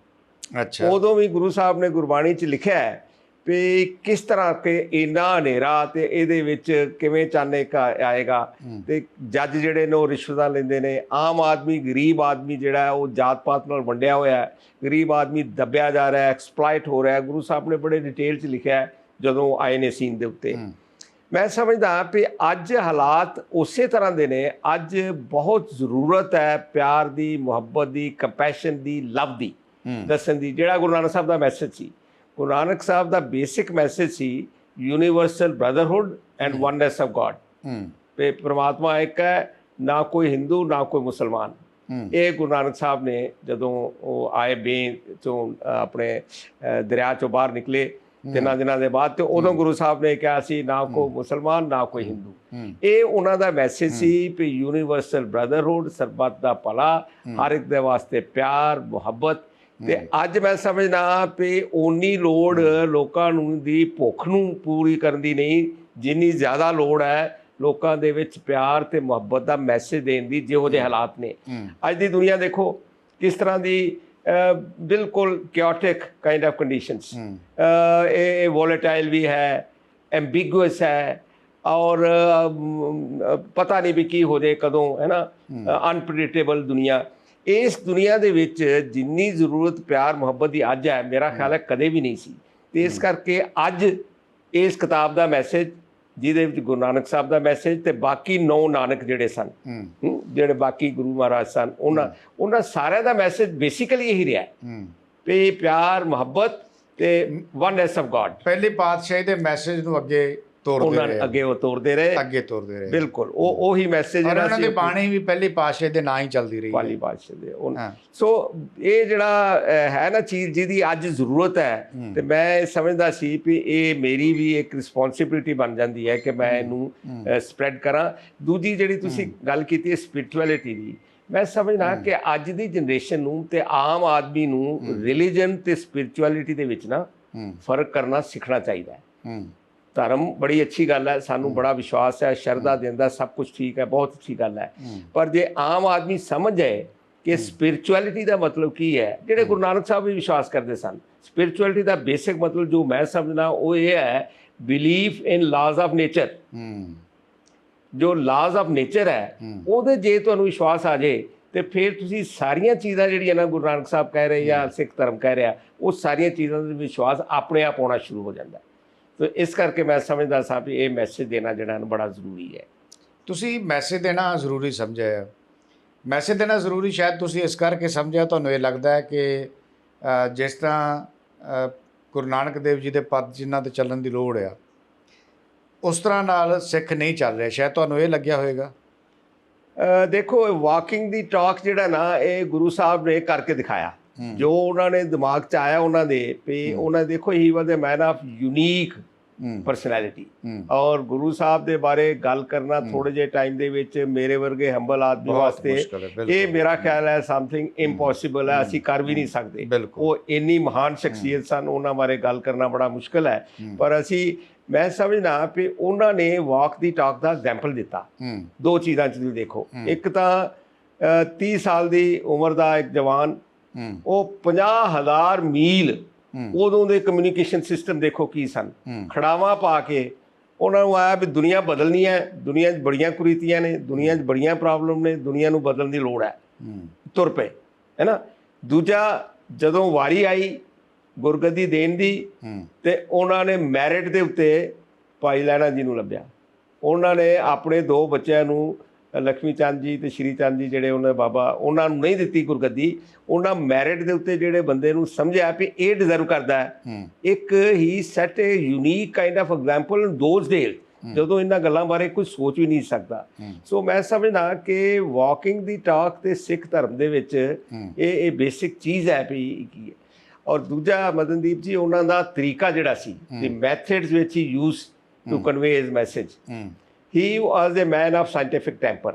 ਅੱਛਾ। ਉਦੋਂ ਵੀ ਗੁਰੂ ਸਾਹਿਬ ਨੇ ਗੁਰਬਾਣੀ 'ਚ ਲਿਖਿਆ ਹੈ ਵੀ ਕਿਸ ਤਰ੍ਹਾਂ ਕਿ ਇੰਨਾ ਹਨੇਰਾ ਤੇ ਇਹਦੇ ਵਿੱਚ ਕਿਵੇਂ ਚਾਨਣੇ ਆਏਗਾ। ਤੇ ਜੱਜ ਜਿਹੜੇ ਨੇ ਉਹ ਰਿਸ਼ਵਤਾਂ ਲੈਂਦੇ ਨੇ, ਆਮ ਆਦਮੀ, ਗਰੀਬ ਆਦਮੀ ਜਿਹੜਾ ਉਹ ਜਾਤ ਪਾਤ ਨਾਲ ਵੰਡਿਆ ਹੋਇਆ ਹੈ, ਗਰੀਬ ਆਦਮੀ ਦੱਬਿਆ ਜਾ ਰਿਹਾ, ਐਕਸਪਲਾਇਟ ਹੋ ਰਿਹਾ। ਗੁਰੂ ਸਾਹਿਬ ਨੇ ਬੜੇ ਡਿਟੇਲ 'ਚ ਲਿਖਿਆ ਜਦੋਂ ਆਏ ਨੇ ਸੀਨ ਦੇ ਉੱਤੇ। ਮੈਂ ਸਮਝਦਾ ਵੀ ਅੱਜ ਹਾਲਾਤ ਉਸੇ ਤਰ੍ਹਾਂ ਦੇ ਨੇ। ਅੱਜ ਬਹੁਤ ਜ਼ਰੂਰਤ ਹੈ ਪਿਆਰ ਦੀ, ਮੁਹੱਬਤ ਦੀ, ਕੰਪੈਸ਼ਨ ਦੀ, ਲਵ ਦੀ। ਦੱਸਣ ਦੀ, ਜਿਹੜਾ ਗੁਰੂ ਨਾਨਕ ਸਾਹਿਬ ਦਾ ਮੈਸੇਜ ਸੀ। ਗੁਰੂ ਨਾਨਕ ਸਾਹਿਬ ਦਾ ਬੇਸਿਕ ਮੈਸੇਜ ਸੀ universal brotherhood and oneness of God. ਤੇ ਪ੍ਰਮਾਤਮਾ ਇੱਕ ਹੈ, ਨਾ ਕੋਈ ਹਿੰਦੂ ਨਾ ਕੋਈ ਮੁਸਲਮਾਨ। ਇਹ ਗੁਰੂ ਨਾਨਕ ਸਾਹਿਬ ਨੇ ਜਦੋਂ ਉਹ ਆਏ ਬੇ ਚੋਂ ਆਪਣੇ ਦਰਿਆ ਚੋਂ ਬਾਹਰ ਨਿਕਲੇ 3 ਦਿਨਾਂ ਦੇ ਬਾਅਦ, ਤੇ ਉਦੋਂ ਗੁਰੂ ਸਾਹਿਬ ਨੇ ਕਿਹਾ ਸੀ ਨਾ ਕੋਈ ਮੁਸਲਮਾਨ ਨਾ ਕੋਈ ਹਿੰਦੂ। ਇਹ ਉਹਨਾਂ ਦਾ ਮੈਸੇਜ ਸੀ ਵੀ ਯੂਨੀਵਰਸਲ ਬ੍ਰਦਰਹੁੱਡ, ਸਰਬੱਤ ਦਾ ਭਲਾ, ਹਰ ਇੱਕ ਦੇ ਵਾਸਤੇ ਪਿਆਰ ਮੁਹੱਬਤ। ਤੇ ਅੱਜ ਮੈਂ ਸਮਝਦਾ ਵੀ ਓਨੀ ਲੋੜ ਲੋਕਾਂ ਨੂੰ ਦੀ ਭੁੱਖ ਨੂੰ ਪੂਰੀ ਕਰਨ ਦੀ ਨਹੀਂ, ਜਿੰਨੀ ਜ਼ਿਆਦਾ ਲੋੜ ਹੈ ਲੋਕਾਂ ਦੇ ਵਿੱਚ ਪਿਆਰ ਤੇ ਮੁਹੱਬਤ ਦਾ ਮੈਸੇਜ ਦੇਣ ਦੀ। ਜਿਹੋ ਜਿਹੇ ਹਾਲਾਤ ਨੇ ਅੱਜ ਦੀ ਦੁਨੀਆ, ਦੇਖੋ ਕਿਸ ਤਰ੍ਹਾਂ ਦੀ ਬਿਲਕੁਲ ਕਿਓਟਿਕ ਕਾਈਂਡ ਆਫ ਕੰਡੀਸ਼ਨਸ। ਇਹ ਵੋਲੇਟਾਈਲ ਵੀ ਹੈ, ਐਂਬੀਗੂਅਸ ਹੈ, ਔਰ ਪਤਾ ਨਹੀਂ ਵੀ ਕੀ ਹੋ ਜਾਏ ਕਦੋਂ, ਹੈ ਨਾ, ਅਨਪ੍ਰੈਡਿਕਟੇਬਲ ਦੁਨੀਆ। ਇਸ ਦੁਨੀਆ ਦੇ ਵਿੱਚ ਜਿੰਨੀ ਜ਼ਰੂਰਤ ਪਿਆਰ ਮੁਹੱਬਤ ਦੀ ਅੱਜ ਹੈ, ਮੇਰਾ ਖਿਆਲ ਹੈ ਕਦੇ ਵੀ ਨਹੀਂ ਸੀ। ਤੇ ਇਸ ਕਰਕੇ ਅੱਜ ਇਸ ਕਿਤਾਬ ਦਾ ਮੈਸੇਜ, ਜਿਹਦੇ ਵਿੱਚ ਗੁਰੂ ਨਾਨਕ ਸਾਹਿਬ ਦਾ ਮੈਸੇਜ ਤੇ ਬਾਕੀ 9 ਨਾਨਕ ਜਿਹੜੇ ਸਨ, ਜਿਹੜੇ ਬਾਕੀ ਗੁਰੂ ਮਹਾਰਾਜ ਸਨ, ਉਹਨਾਂ ਸਾਰਿਆਂ ਦਾ ਮੈਸੇਜ ਬੇਸਿਕਲੀ ਇਹੀ ਰਿਹਾ ਵੀ ਪਿਆਰ ਮੁਹੱਬਤ ਤੇ ਵਨਨੈਸ ਆਫ ਗॉड। ਪਹਿਲੇ ਪਾਤਸ਼ਾਹੀ ਦੇ ਮੈਸੇਜ ਨੂੰ ਅੱਗੇ ਤੋਰਦੇ ਰਹੇ, ਅੱਗੇ ਤੋਰਦੇ ਰਹੇ। ਬਿਲਕੁਲ ਉਹੀ ਮੈਸੇਜ ਜਿਹੜਾ ਉਹਨਾਂ ਦੀ ਬਾਣੀ ਵੀ ਪਹਿਲੀ ਪਾਤਸ਼ਾਹੀ ਦੇ ਨਾਂ ਹੀ ਚੱਲਦੀ ਰਹੀ, ਪਹਿਲੀ ਪਾਤਸ਼ਾਹੀ ਦੇ। ਸੋ ਇਹ ਜਿਹੜਾ ਹੈ ਨਾ ਚੀਜ਼ ਜਿਹਦੀ ਅੱਜ ਜ਼ਰੂਰਤ ਹੈ, ਤੇ ਮੈਂ ਸਮਝਦਾ ਸੀ ਵੀ ਇਹ ਮੇਰੀ ਵੀ ਇੱਕ ਰਿਸਪੌਂਸਿਬਿਲਿਟੀ ਬਣ ਜਾਂਦੀ ਹੈ ਕਿ ਮੈਂ ਇਹਨੂੰ ਸਪਰੈਡ ਕਰਾਂ। ਦੂਜੀ ਜਿਹੜੀ ਤੁਸੀਂ ਗੱਲ ਕੀਤੀ ਹੈ ਸਪਿਰਿਚੁਅਲਿਟੀ ਦੀ, ਮੈਂ ਸਮਝਦਾ ਕਿ ਅੱਜ ਦੀ ਜਨਰੇਸ਼ਨ ਨੂੰ ਤੇ ਆਮ ਆਦਮੀ ਨੂੰ ਰਿਲੀਜਨ ਤੇ ਸਪਿਰਿਚੁਅਲਿਟੀ ਦੇ ਵਿੱਚ ਨਾ ਫਰਕ ਕਰਨਾ ਸਿੱਖਣਾ ਚਾਹੀਦਾ ਹੈ। ਧਰਮ ਬੜੀ ਅੱਛੀ ਗੱਲ ਹੈ, ਸਾਨੂੰ ਬੜਾ ਵਿਸ਼ਵਾਸ ਹੈ, ਸ਼ਰਧਾ ਦਿੰਦਾ, ਸਭ ਕੁਝ ਠੀਕ ਹੈ, ਬਹੁਤ ਅੱਛੀ ਗੱਲ ਹੈ। ਪਰ ਜੇ ਆਮ ਆਦਮੀ ਸਮਝ ਜਾਏ ਕਿ ਸਪਿਰਿਚੁਅਲਿਟੀ ਦਾ ਮਤਲਬ ਕੀ ਹੈ, ਜਿਹੜੇ ਗੁਰੂ ਨਾਨਕ ਸਾਹਿਬ ਵੀ ਵਿਸ਼ਵਾਸ ਕਰਦੇ ਸਨ, ਸਪਿਰਿਚੁਅਲਿਟੀ ਦਾ ਬੇਸਿਕ ਮਤਲਬ ਜੋ ਮੈਂ ਸਮਝਦਾ ਉਹ ਇਹ ਹੈ, belief in laws of nature. ਜੋ ਲਾਜ਼ ਆਫ ਨੇਚਰ ਹੈ ਉਹਦੇ ਜੇ ਤੁਹਾਨੂੰ ਵਿਸ਼ਵਾਸ ਆ ਜਾਏ ਤੇ ਫਿਰ ਤੁਸੀਂ ਸਾਰੀਆਂ ਚੀਜ਼ਾਂ ਜਿਹੜੀਆਂ ਨਾ ਗੁਰੂ ਨਾਨਕ ਸਾਹਿਬ ਕਹਿ ਰਹੇ ਜਾਂ ਸਿੱਖ ਧਰਮ ਕਹਿ ਰਿਹਾ, ਉਹ ਸਾਰੀਆਂ ਚੀਜ਼ਾਂ ਦਾ ਵਿਸ਼ਵਾਸ ਆਪਣੇ ਆਪ ਆਉਣਾ ਸ਼ੁਰੂ ਹੋ ਜਾਂਦਾ। ਤੇ ਇਸ ਕਰਕੇ ਮੈਂ ਸਮਝਦਾ ਸਾਂ ਵੀ ਇਹ ਮੈਸੇਜ ਦੇਣਾ ਜਿਹੜਾ ਬੜਾ ਜ਼ਰੂਰੀ ਹੈ। ਤੁਸੀਂ ਮੈਸੇਜ ਦੇਣਾ ਜ਼ਰੂਰੀ ਸਮਝਿਆ। ਮੈਸੇਜ ਦੇਣਾ ਜ਼ਰੂਰੀ ਸ਼ਾਇਦ ਤੁਸੀਂ ਇਸ ਕਰਕੇ ਸਮਝਿਆ, ਤੁਹਾਨੂੰ ਇਹ ਲੱਗਦਾ ਹੈ ਕਿ ਜਿਸ ਤਰ੍ਹਾਂ ਗੁਰੂ ਨਾਨਕ ਦੇਵ ਜੀ ਦੇ ਪਦ ਜਿਨ੍ਹਾਂ 'ਤੇ ਚੱਲਣ ਦੀ ਲੋੜ ਆ, ਉਸ ਤਰ੍ਹਾਂ ਨਾਲ ਸਿੱਖ ਨਹੀਂ ਚੱਲ ਰਿਹਾ, ਸ਼ਾਇਦ ਤੁਹਾਨੂੰ ਇਹ ਲੱਗਿਆ ਹੋਵੇਗਾ। ਦੇਖੋ ਵਾਕਿੰਗ ਦੀ ਟਾਕ ਜਿਹੜਾ ਨਾ, ਇਹ ਗੁਰੂ ਸਾਹਿਬ ਨੇ ਕਰਕੇ ਦਿਖਾਇਆ, ਜੋ ਉਹਨਾਂ ਨੇ ਦਿਮਾਗ 'ਚ ਆਇਆ ਉਹਨਾਂ ਦੇ ਵੀ ਉਹਨਾਂ ਦੇਖੋ ਹੀ ਵਾਜ਼ ਅ ਮੈਨ ਆਫ ਯੂਨੀਕ ਪਰਸਨੈਲਿਟੀ। ਔਰ ਗੁਰੂ ਸਾਹਿਬ ਦੇ ਬਾਰੇ ਗੱਲ ਕਰਨਾ ਥੋੜੇ ਜਿਹੇ ਟਾਈਮ ਦੇ ਵਿੱਚ ਮੇਰੇ ਵਰਗੇ ਹੰਬਲ ਆਦਮੀ ਵਾਸਤੇ ਇਹ ਮੇਰਾ ਖਿਆਲ ਹੈ ਸਮਥਿੰਗ ਇੰਪੋਸੀਬਲ ਹੈ, ਅਸੀਂ ਕਰ ਵੀ ਨਹੀਂ ਸਕਦੇ। ਉਹ ਇੰਨੀ ਮਹਾਨ ਸ਼ਖਸੀਅਤ ਸਨ, ਉਹਨਾਂ ਬਾਰੇ ਗੱਲ ਕਰਨਾ ਬੜਾ ਮੁਸ਼ਕਿਲ ਹੈ। ਪਰ ਮੈਂ ਸਮਝਦਾ ਵੀ ਉਹਨਾਂ ਨੇ ਵਾਕ ਦੀ ਟਾਕ ਦਾ ਐਗਜ਼ਾਮਪਲ ਦਿੱਤਾ। 2 ਚੀਜ਼ਾਂ 'ਚ ਤੁਸੀਂ ਦੇਖੋ, ਇੱਕ ਤਾਂ 30 ਸਾਲ ਦੀ ਉਮਰ ਦਾ ਇੱਕ ਜਵਾਨ, ਉਹ 50,000 ਮੀਲ ਉਦੋਂ ਦੇ ਕਮਿਊਨੀਕੇਸ਼ਨ ਸਿਸਟਮ ਦੇਖੋ ਕੀ ਸਨ, ਖੜਾਵਾਂ ਪਾ ਕੇ ਉਹਨਾਂ ਨੂੰ ਆਇਆ ਵੀ ਦੁਨੀਆ ਬਦਲਣੀ ਹੈ, ਦੁਨੀਆ 'ਚ ਬੜੀਆਂ ਕੁਰੀਤੀਆਂ ਨੇ, ਦੁਨੀਆ 'ਚ ਬੜੀਆਂ ਪ੍ਰੋਬਲਮ ਨੇ, ਦੁਨੀਆ ਨੂੰ ਬਦਲਣ ਦੀ ਲੋੜ ਹੈ, ਤੁਰ ਪਏ, ਹੈ ਨਾ। ਦੂਜਾ, ਜਦੋਂ ਵਾਰੀ ਆਈ ਗੁਰਗੱਦੀ ਦੇਣ ਦੀ, ਤੇ ਉਹਨਾਂ ਨੇ ਮੈਰਿਟ ਦੇ ਉੱਤੇ ਭਾਈ ਲਹਿਣਾ ਜੀ ਨੂੰ ਲੱਭਿਆ। ਉਹਨਾਂ ਨੇ ਆਪਣੇ 2 ਬੱਚਿਆਂ ਨੂੰ, ਲక్ష్ਮੀ ਚੰਦ ਜੀ ਤੇ ਸ਼੍ਰੀ ਚੰਦ ਜੀ ਜਿਹੜੇ ਉਹਨਾਂ ਦੇ ਬਾਬਾ, ਉਹਨਾਂ ਨੂੰ ਨਹੀਂ ਦਿੱਤੀ ਗੁਰਗੱਦੀ। ਉਹਨਾਂ ਮੈਰਿਟ ਦੇ ਉੱਤੇ ਜਿਹੜੇ ਬੰਦੇ ਨੂੰ ਸਮਝਿਆ ਵੀ ਇਹ ਡਿਜ਼ਰਵ ਕਰਦਾ ਹੈ, ਇੱਕ ਹੀ set a unique kind of example in those days, ਜਦੋਂ ਇਹਨਾਂ ਗੱਲਾਂ ਬਾਰੇ ਕੋਈ ਸੋਚ ਵੀ ਨਹੀਂ ਸਕਦਾ। ਸੋ ਮੈਂ ਸਮਝਦਾ ਕਿ ਵਾਕਿੰਗ ਦੀ ਟਾਕ ਤੇ ਸਿੱਖ ਧਰਮ ਦੇ ਵਿੱਚ ਇਹ ਬੇਸਿਕ ਚੀਜ਼ ਹੈ ਵੀ ਕੀ ਹੈ। ਔਰ ਦੂਜਾ ਮਦਨਦੀਪ ਜੀ, ਉਹਨਾਂ ਦਾ ਤਰੀਕਾ ਜਿਹੜਾ ਸੀ, the methods which he used to convey his message, he was a man of scientific temper।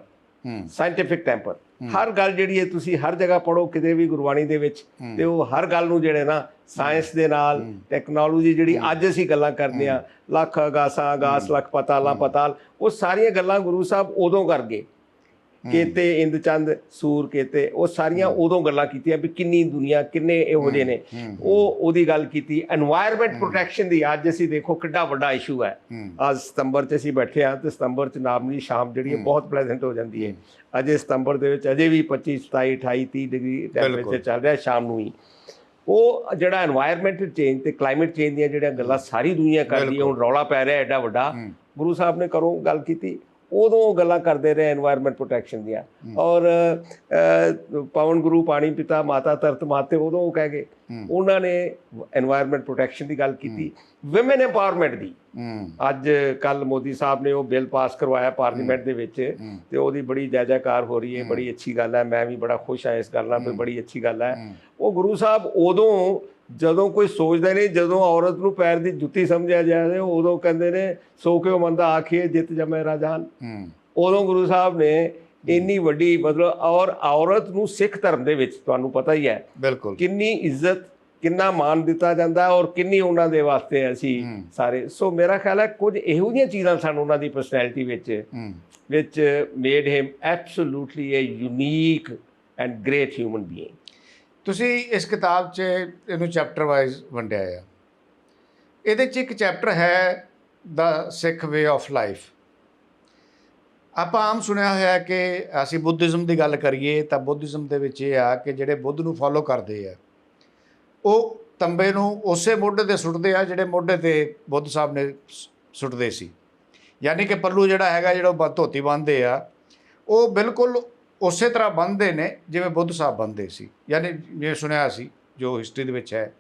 Scientific temper, ਹਰ ਗੱਲ ਜਿਹੜੀ ਹੈ ਤੁਸੀਂ ਹਰ ਜਗ੍ਹਾ ਪੜ੍ਹੋ ਕਿਤੇ ਵੀ ਗੁਰਬਾਣੀ ਦੇ ਵਿੱਚ, ਤੇ ਉਹ ਹਰ ਗੱਲ ਨੂੰ ਜਿਹੜੇ ਨਾ ਸਾਇੰਸ ਦੇ ਨਾਲ, ਟੈਕਨੋਲੋਜੀ ਜਿਹੜੀ ਅੱਜ ਅਸੀਂ ਗੱਲਾਂ ਕਰਦੇ ਹਾਂ, ਲੱਖ ਅਗਾਸਾਂ ਅਗਾਸ ਲੱਖ ਪਤਾਲਾਂ ਪਤਾਲ, ਉਹ ਸਾਰੀਆਂ ਗੱਲਾਂ ਗੁਰੂ ਸਾਹਿਬ ਉਦੋਂ ਕਰ ਗਏ। ਕੇਤੇ ਇੰਦ ਚੰਦ ਸੂਰ ਕੇਤੇ, ਉਹ ਸਾਰੀਆਂ ਉਦੋਂ ਗੱਲਾਂ ਕੀਤੀਆਂ ਵੀ ਕਿੰਨੀ ਦੁਨੀਆ, ਕਿੰਨੇ ਇਹੋ ਜਿਹੇ ਨੇ, ਉਹਦੀ ਗੱਲ ਕੀਤੀ। এনवायरमेंट ਪ੍ਰੋਟੈਕਸ਼ਨ ਦੀ ਅੱਜ ਅਸੀਂ ਦੇਖੋ ਕਿੱਡਾ ਵੱਡਾ ਇਸ਼ੂ ਹੈ। ਅੱਜ ਸਤੰਬਰ 'ਚ ਅਸੀਂ ਬੈਠੇ ਹਾਂ, ਤੇ ਸਤੰਬਰ 'ਚ ਨਾਰਮਲੀ ਸ਼ਾਮ ਜਿਹੜੀ ਹੈ ਬਹੁਤ ਪਲੇਜ਼ੈਂਟ ਹੋ ਜਾਂਦੀ ਹੈ। ਅਜੇ ਸਤੰਬਰ ਦੇ ਵਿੱਚ ਅਜੇ ਵੀ 25 27 28 30 ਡਿਗਰੀ ਟੈਂਪਰੇਚਰ ਚੱਲ ਰਿਹਾ ਸ਼ਾਮ ਨੂੰ ਹੀ। ਉਹ ਜਿਹੜਾ এনवायरमेंट ਚੇਂਜ ਤੇ ਕਲਾਈਮੇਟ ਚੇਂਜ ਦੀਆਂ ਜਿਹੜੀਆਂ ਗੱਲਾਂ ਸਾਰੀ ਦੁਨੀਆ ਕਰਦੀ ਹੈ, ਹੁਣ ਰੌਲਾ ਪੈ ਰਿਹਾ ਐਡਾ ਵੱਡਾ, ਗੁਰੂ ਸਾਹਿਬ ਨੇ ਕਰੋ ਗੱਲ ਕੀਤੀ। ਉਦੋਂ ਉਹ ਗੱਲਾਂ ਕਰਦੇ ਰਹੇ এনवायरमेंट ਪ੍ਰੋਟੈਕਸ਼ਨ ਦੀਆਂ। ਔਰ ਪਵਨ ਗੁਰੂ ਪਾਣੀ ਪਿਤਾ ਮਾਤਾ ਧਰਤ ਮਾਤੇ ਉਦੋਂ ਉਹ ਕਹਿ ਗਏ, ਉਹਨਾਂ ਨੇ এনवायरमेंट ਪ੍ਰੋਟੈਕਸ਼ਨ ਦੀ ਗੱਲ ਕੀਤੀ, ਵਿਮਨ ਐਮਪਾਵਰਮੈਂਟ ਦੀ। ਅੱਜ ਕੱਲ ਮੋਦੀ ਸਾਹਿਬ ਨੇ ਉਹ ਬਿੱਲ ਪਾਸ ਕਰਵਾਇਆ ਪਾਰਲੀਮੈਂਟ ਦੇ ਵਿੱਚ, ਤੇ ਉਹਦੀ ਬੜੀ ਜੈ ਜੈਕਾਰ ਹੋ ਰਹੀ ਹੈ, ਬੜੀ ਅੱਛੀ ਗੱਲ ਹੈ। ਮੈਂ ਵੀ ਬੜਾ ਖੁਸ਼ ਹਾਂ ਇਸ ਗੱਲ ਨਾਲ, ਵੀ ਬੜੀ ਅੱਛੀ ਗੱਲ ਹੈ। ਉਹ ਗੁਰੂ ਸਾਹਿਬ ਉਦੋਂ ਜਦੋਂ ਕੋਈ ਸੋਚਦਾ ਨਹੀਂ, ਜਦੋਂ ਔਰਤ ਨੂੰ ਪੈਰ ਦੀ ਜੁੱਤੀ ਸਮਝਿਆ ਜਾਏ, ਉਦੋਂ ਕਹਿੰਦੇ ਨੇ ਸੋ ਕਿਉ ਮੰਦਾ ਆਖੀਏ ਜਿੱਤ ਜਮੈ ਰਾਜਾਨ। ਉਦੋਂ ਗੁਰੂ ਸਾਹਿਬ ਨੇ ਇੰਨੀ ਵੱਡੀ ਮਤਲਬ, ਔਰ ਔਰਤ ਨੂੰ ਸਿੱਖ ਧਰਮ ਦੇ ਵਿੱਚ ਤੁਹਾਨੂੰ ਪਤਾ ਹੀ ਹੈ ਬਿਲਕੁਲ ਕਿੰਨੀ ਇੱਜ਼ਤ, ਕਿੰਨਾ ਮਾਣ ਦਿੱਤਾ ਜਾਂਦਾ ਔਰ ਕਿੰਨੀ ਉਹਨਾਂ ਦੇ ਵਾਸਤੇ ਅਸੀਂ ਸਾਰੇ। ਸੋ ਮੇਰਾ ਖਿਆਲ ਹੈ ਕੁਝ ਇਹੋ ਜਿਹੀਆਂ ਚੀਜ਼ਾਂ ਸਨ ਉਹਨਾਂ ਦੀ ਪਰਸਨੈਲਿਟੀ ਵਿੱਚ made him absolutely A unique and great human being. ਤੁਸੀਂ ਇਸ ਕਿਤਾਬ 'ਚ ਇਹਨੂੰ ਚੈਪਟਰ ਵਾਈਜ਼ ਵੰਡਿਆ ਆ। ਇਹਦੇ 'ਚ ਇੱਕ ਚੈਪਟਰ ਹੈ ਦਾ ਸਿੱਖ ਵੇ ਆਫ ਲਾਈਫ। ਆਪਾਂ ਆਮ ਸੁਣਿਆ ਹੋਇਆ ਕਿ ਅਸੀਂ ਬੁੱਧਿਜ਼ਮ ਦੀ ਗੱਲ ਕਰੀਏ ਤਾਂ ਬੁੱਧਿਜ਼ਮ ਦੇ ਵਿੱਚ ਇਹ ਆ ਕਿ ਜਿਹੜੇ ਬੁੱਧ ਨੂੰ ਫੋਲੋ ਕਰਦੇ ਆ ਉਹ ਤੰਬੇ ਨੂੰ ਉਸੇ ਮੋਢੇ 'ਤੇ ਸੁੱਟਦੇ ਆ ਜਿਹੜੇ ਮੋਢੇ 'ਤੇ ਬੁੱਧ ਸਾਹਿਬ ਨੇ ਸੁੱਟਦੇ ਸੀ। ਯਾਨੀ ਕਿ ਪੱਲੂ ਜਿਹੜਾ ਹੈਗਾ, ਜਿਹੜਾ ਉਹ ਧੋਤੀ ਬੰਨ੍ਹਦੇ ਆ, ਉਹ ਬਿਲਕੁਲ ਉਸੇ ਤਰ੍ਹਾਂ ਬੰਨ੍ਹਦੇ ਨੇ ਜਿਵੇਂ ਬੁੱਧ ਸਾਹਿਬ ਬੰਨ੍ਹਦੇ ਸੀ। ਯਾਨੀ ਜਿਵੇਂ ਸੁਣਿਆ ਸੀ, ਜੋ ਹਿਸਟਰੀ ਦੇ ਵਿੱਚ ਹੈ,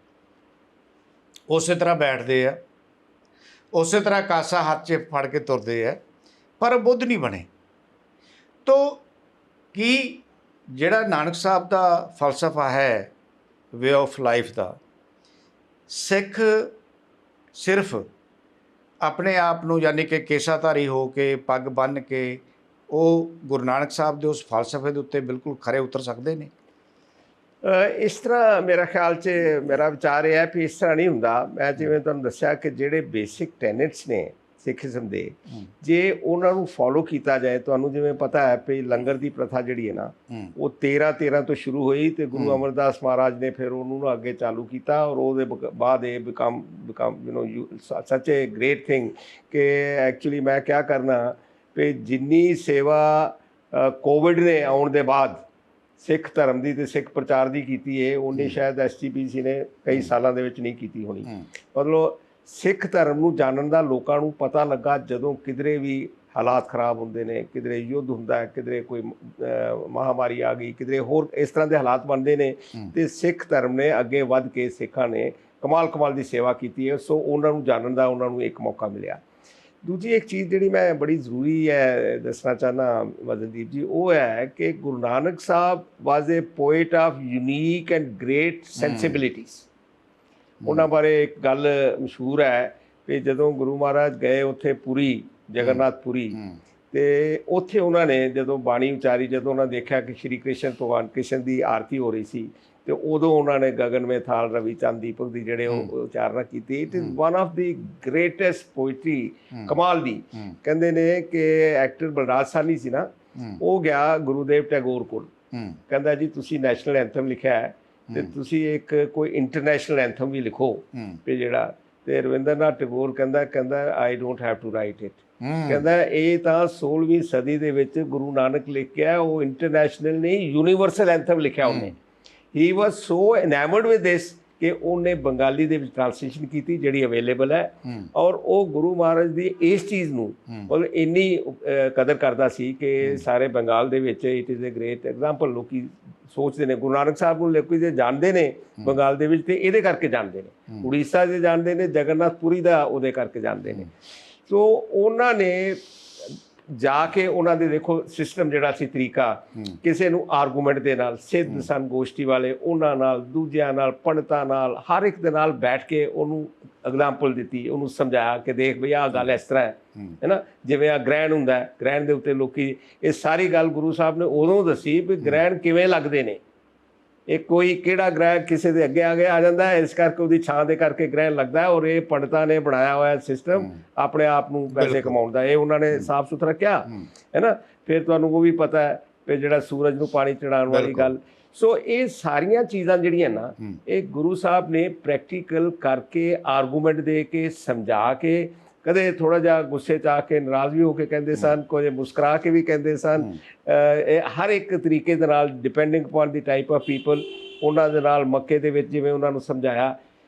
ਉਸੇ ਤਰ੍ਹਾਂ ਬੈਠਦੇ ਆ, ਉਸੇ ਤਰ੍ਹਾਂ ਕਾਸਾ ਹੱਥ 'ਚ ਫੜ ਕੇ ਤੁਰਦੇ ਆ, ਪਰ ਬੁੱਧ ਨਹੀਂ ਬਣੇ। ਤੋ ਕੀ ਜਿਹੜਾ ਨਾਨਕ ਸਾਹਿਬ ਦਾ ਫਲਸਫਾ ਹੈ ਵੇ ਆਫ ਲਾਈਫ ਦਾ, ਸਿੱਖ ਸਿਰਫ ਆਪਣੇ ਆਪ ਨੂੰ ਯਾਨੀ ਕਿ ਕੇਸਾਧਾਰੀ ਹੋ ਕੇ ਪੱਗ ਬੰਨ੍ਹ ਕੇ ਉਹ ਗੁਰੂ ਨਾਨਕ ਸਾਹਿਬ ਦੇ ਉਸ ਫਲਸਫੇ ਦੇ ਉੱਤੇ ਬਿਲਕੁਲ ਖਰੇ ਉਤਰ ਸਕਦੇ ਨੇ? ਇਸ ਤਰ੍ਹਾਂ ਮੇਰਾ ਖਿਆਲ 'ਚ ਮੇਰਾ ਵਿਚਾਰ ਇਹ ਹੈ ਵੀ ਇਸ ਤਰ੍ਹਾਂ ਨਹੀਂ ਹੁੰਦਾ। ਮੈਂ ਜਿਵੇਂ ਤੁਹਾਨੂੰ ਦੱਸਿਆ ਕਿ ਜਿਹੜੇ ਬੇਸਿਕ ਟੈਨੇਟਸ ਨੇ ਸਿੱਖੀਜ਼ਮ ਦੇ, ਜੇ ਉਹਨਾਂ ਨੂੰ ਫੋਲੋ ਕੀਤਾ ਜਾਏ, ਤੁਹਾਨੂੰ ਜਿਵੇਂ ਪਤਾ ਹੈ ਵੀ ਲੰਗਰ ਦੀ ਪ੍ਰਥਾ ਜਿਹੜੀ ਹੈ ਨਾ, ਉਹ 13 ਤੋਂ ਸ਼ੁਰੂ ਹੋਈ ਤੇ ਗੁਰੂ ਅਮਰਦਾਸ ਮਹਾਰਾਜ ਨੇ ਫਿਰ ਉਹਨੂੰ ਅੱਗੇ ਚਾਲੂ ਕੀਤਾ। ਔਰ ਉਹਦੇ ਬਾਅਦ ਇਹ ਬਿਕਮ ਸੱਚ ਏ ਗ੍ਰੇਟ ਥਿੰਗ ਕਿ ਐਕਚੁਅਲੀ ਮੈਂ ਕਿਆ ਕਰਨਾ ਵੀ ਜਿੰਨੀ ਸੇਵਾ ਕੋਵਿਡ ਨੇ ਆਉਣ ਦੇ ਬਾਅਦ ਸਿੱਖ ਧਰਮ ਦੀ ਤੇ ਸਿੱਖ ਪ੍ਰਚਾਰ ਦੀ ਕੀਤੀ ਹੈ, ਉਨੀ ਸ਼ਾਇਦ SGPC ਨੇ ਕਈ ਸਾਲਾਂ ਦੇ ਵਿੱਚ ਨਹੀਂ ਕੀਤੀ ਹੋਣੀ। ਮਤਲਬ ਸਿੱਖ ਧਰਮ ਨੂੰ ਜਾਣਨ ਦਾ ਲੋਕਾਂ ਨੂੰ ਪਤਾ ਲੱਗਾ ਜਦੋਂ ਕਿਧਰੇ ਵੀ ਹਾਲਾਤ ਖਰਾਬ ਹੁੰਦੇ ਨੇ, ਕਿਧਰੇ ਯੁੱਧ ਹੁੰਦਾ ਹੈ, ਕਿਧਰੇ ਕੋਈ ਮਹਾਮਾਰੀ ਆ ਗਈ, ਕਿਧਰੇ ਹੋਰ ਇਸ ਤਰ੍ਹਾਂ ਦੇ ਹਾਲਾਤ ਬਣਦੇ ਨੇ, ਤੇ ਸਿੱਖ ਧਰਮ ਨੇ ਅੱਗੇ ਵੱਧ ਕੇ ਸਿੱਖਾਂ ਨੇ ਕਮਾਲ ਦੀ ਸੇਵਾ ਕੀਤੀ ਹੈ। ਸੋ ਉਹਨਾਂ ਨੂੰ ਜਾਣਨ ਦਾ ਉਹਨਾਂ ਨੂੰ ਇੱਕ ਮੌਕਾ ਮਿਲਿਆ। ਦੂਜੀ ਇੱਕ ਚੀਜ਼ ਜਿਹੜੀ ਮੈਂ ਬੜੀ ਜ਼ਰੂਰੀ ਹੈ ਦੱਸਣਾ ਚਾਹੁੰਦਾ ਮਦਨਦੀਪ ਜੀ, ਉਹ ਹੈ ਕਿ Guru Nanak Sahib was a poet of unique and great sensibilities. ਉਹਨਾਂ ਬਾਰੇ ਇੱਕ ਗੱਲ ਮਸ਼ਹੂਰ ਹੈ ਕਿ ਜਦੋਂ ਗੁਰੂ ਮਹਾਰਾਜ ਗਏ ਉੱਥੇ ਪੁਰੀ, ਜਗਨਨਾਥਪੁਰੀ, ਤੇ ਉੱਥੇ ਉਹਨਾਂ ਨੇ ਜਦੋਂ ਬਾਣੀ ਉਚਾਰੀ, ਜਦੋਂ ਉਹਨਾਂ ਦੇਖਿਆ ਕਿ ਸ਼੍ਰੀ ਕ੍ਰਿਸ਼ਨ ਭਗਵਾਨ ਕ੍ਰਿਸ਼ਨ ਦੀ ਆਰਤੀ ਹੋ ਰਹੀ ਸੀ, ਤੇ ਉਦੋਂ ਉਹਨਾਂ ਨੇ ਗਗਨ ਮੇ ਥਾਲ ਰਵੀ ਚੰਦ ਦੀਪਕ ਦੀ ਜਿਹੜੇ ਉਹ ਉਚਾਰਨਾ ਕੀਤੀ। It is one of the greatest poetry, ਕਮਾਲ ਦੀ। ਕਹਿੰਦੇ ਨੇ ਕਿ ਐਕਟਰ ਬਲਰਾਜ ਸਾਹਨੀ ਸੀ ਨਾ, ਉਹ ਗਿਆ ਗੁਰੂਦੇਵ ਟੈਗੋਰ ਕੋਲ, ਕਹਿੰਦਾ ਜੀ ਤੁਸੀਂ ਨੈਸ਼ਨਲ ਐਂਥਮ ਲਿਖਿਆ ਹੈ ਤੇ ਤੁਸੀਂ ਇੱਕ ਕੋਈ ਇੰਟਰਨੈਸ਼ਨਲ ਐਂਥਮ ਵੀ ਲਿਖੋ ਤੇ ਜਿਹੜਾ। ਤੇ ਰਵਿੰਦਰਨਾਥ ਟੈਗੋਰ ਕਹਿੰਦਾ I don't have to write it. ਕਹਿੰਦਾ ਇਹ ਤਾਂ 16ਵੀਂ ਸਦੀ ਦੇ ਵਿੱਚ ਗੁਰੂ ਨਾਨਕ ਲਿਖਿਆ, ਉਹ ਇੰਟਰਨੈਸ਼ਨਲ ਨਹੀਂ ਯੂਨੀਵਰਸਲ ਐਂਥਮ ਲਿਖਿਆ ਉਹਨੇ। He was so enamored with this ਕਿ ਉਹਨੇ ਬੰਗਾਲੀ ਦੇ ਵਿੱਚ ਟ੍ਰਾਂਸਲੇਸ਼ਨ ਕੀਤੀ ਜਿਹੜੀ ਅਵੇਲੇਬਲ ਹੈ। ਔਰ ਉਹ ਗੁਰੂ ਮਹਾਰਾਜ ਦੀ ਇਸ ਚੀਜ਼ ਨੂੰ ਮਤਲਬ ਇੰਨੀ ਕਦਰ ਕਰਦਾ ਸੀ ਕਿ ਸਾਰੇ ਬੰਗਾਲ ਦੇ ਵਿੱਚ it is A grade example. ਲੋਕੀ ਸੋਚਦੇ ਨੇ ਗੁਰੂ ਨਾਨਕ ਸਾਹਿਬ ਨੂੰ ਲੋਕੀ ਜੇ ਜਾਣਦੇ ਨੇ ਬੰਗਾਲ ਦੇ ਵਿੱਚ ਤੇ ਇਹਦੇ ਕਰਕੇ ਜਾਣਦੇ ਨੇ, ਉੜੀਸਾ ਦੇ ਜਾਣਦੇ ਨੇ, ਜਗਨਨਾਥਪੁਰੀ ਦਾ ਉਹਦੇ ਕਰਕੇ ਜਾਣਦੇ ਨੇ। ਸੋ ਉਹਨਾਂ ਨੇ ਜਾ ਕੇ ਉਹਨਾਂ ਦੇ ਦੇਖੋ ਸਿਸਟਮ ਜਿਹੜਾ ਸੀ, ਤਰੀਕਾ, ਕਿਸੇ ਨੂੰ ਆਰਗੂਮੈਂਟ ਦੇ ਨਾਲ, ਸਿੱਧ ਸਨ ਗੋਸ਼ਟੀ ਵਾਲੇ, ਉਹਨਾਂ ਨਾਲ, ਦੂਜਿਆਂ ਨਾਲ, ਪੰਡਤਾਂ ਨਾਲ, ਹਰ ਇੱਕ ਦੇ ਨਾਲ ਬੈਠ ਕੇ ਉਹਨੂੰ ਐਗਜ਼ਾਮਪਲ ਦਿੱਤੀ, ਉਹਨੂੰ ਸਮਝਾਇਆ ਕਿ ਦੇਖ ਬਈ ਆਹ ਗੱਲ ਇਸ ਤਰ੍ਹਾਂ ਹੈ ਨਾ। ਜਿਵੇਂ ਆ ਗ੍ਰਹਿਣ ਹੁੰਦਾ, ਗ੍ਰਹਿਣ ਦੇ ਉੱਤੇ ਲੋਕੀ ਇਹ ਸਾਰੀ ਗੱਲ ਗੁਰੂ ਸਾਹਿਬ ਨੇ ਉਦੋਂ ਦੱਸੀ ਵੀ ਗ੍ਰਹਿਣ ਕਿਵੇਂ ਲੱਗਦੇ ਨੇ। ਇਹ ਕੋਈ ਕਿਹੜਾ ਗ੍ਰਹਿ ਕਿਸੇ ਦੇ ਅੱਗੇ ਆ ਜਾਂਦਾ ਹੈ, ਇਸ ਕਰਕੇ ਉਹਦੀ ਛਾਂ ਦੇ ਕਰਕੇ ਗ੍ਰਹਿਣ ਲੱਗਦਾ ਹੈ। ਔਰ ਇਹ ਪੰਡਤਾਂ ਨੇ ਬਣਾਇਆ ਹੋਇਆ ਸਿਸਟਮ ਆਪਣੇ ਆਪ ਨੂੰ ਪੈਸੇ ਕਮਾਉਣ ਦਾ, ਇਹ ਉਹਨਾਂ ਨੇ ਸਾਫ਼ ਸੁਥਰਾ ਕਿਹਾ ਹੈ ਨਾ। ਫਿਰ ਤੁਹਾਨੂੰ ਉਹ ਵੀ ਪਤਾ ਹੈ ਵੀ ਜਿਹੜਾ ਸੂਰਜ ਨੂੰ ਪਾਣੀ ਚੜਾਉਣ ਵਾਲੀ ਗੱਲ। ਸੋ ਇਹ ਸਾਰੀਆਂ ਚੀਜ਼ਾਂ ਜਿਹੜੀਆਂ ਨਾ, ਇਹ ਗੁਰੂ ਸਾਹਿਬ ਨੇ ਪ੍ਰੈਕਟੀਕਲ ਕਰਕੇ, ਆਰਗੂਮੈਂਟ ਦੇ ਕੇ, ਸਮਝਾ ਕੇ, ਕਦੇ ਥੋੜ੍ਹਾ ਜਿਹਾ ਗੁੱਸੇ 'ਚ ਆ ਕੇ ਨਾਰਾਜ਼ ਵੀ ਹੋ ਕੇ ਕਹਿੰਦੇ ਸਨ, ਕੁਝ ਮੁਸਕਰਾ ਕੇ ਵੀ ਕਹਿੰਦੇ ਸਨ। ਇਹ ਹਰ ਇੱਕ ਤਰੀਕੇ ਦੇ ਨਾਲ depending upon the type of people ਉਹਨਾਂ ਦੇ ਨਾਲ ਮੱਕੇ ਦੇ ਵਿੱਚ ਜਿਵੇਂ ਉਹਨਾਂ ਨੂੰ ਸਮਝਾਇਆ।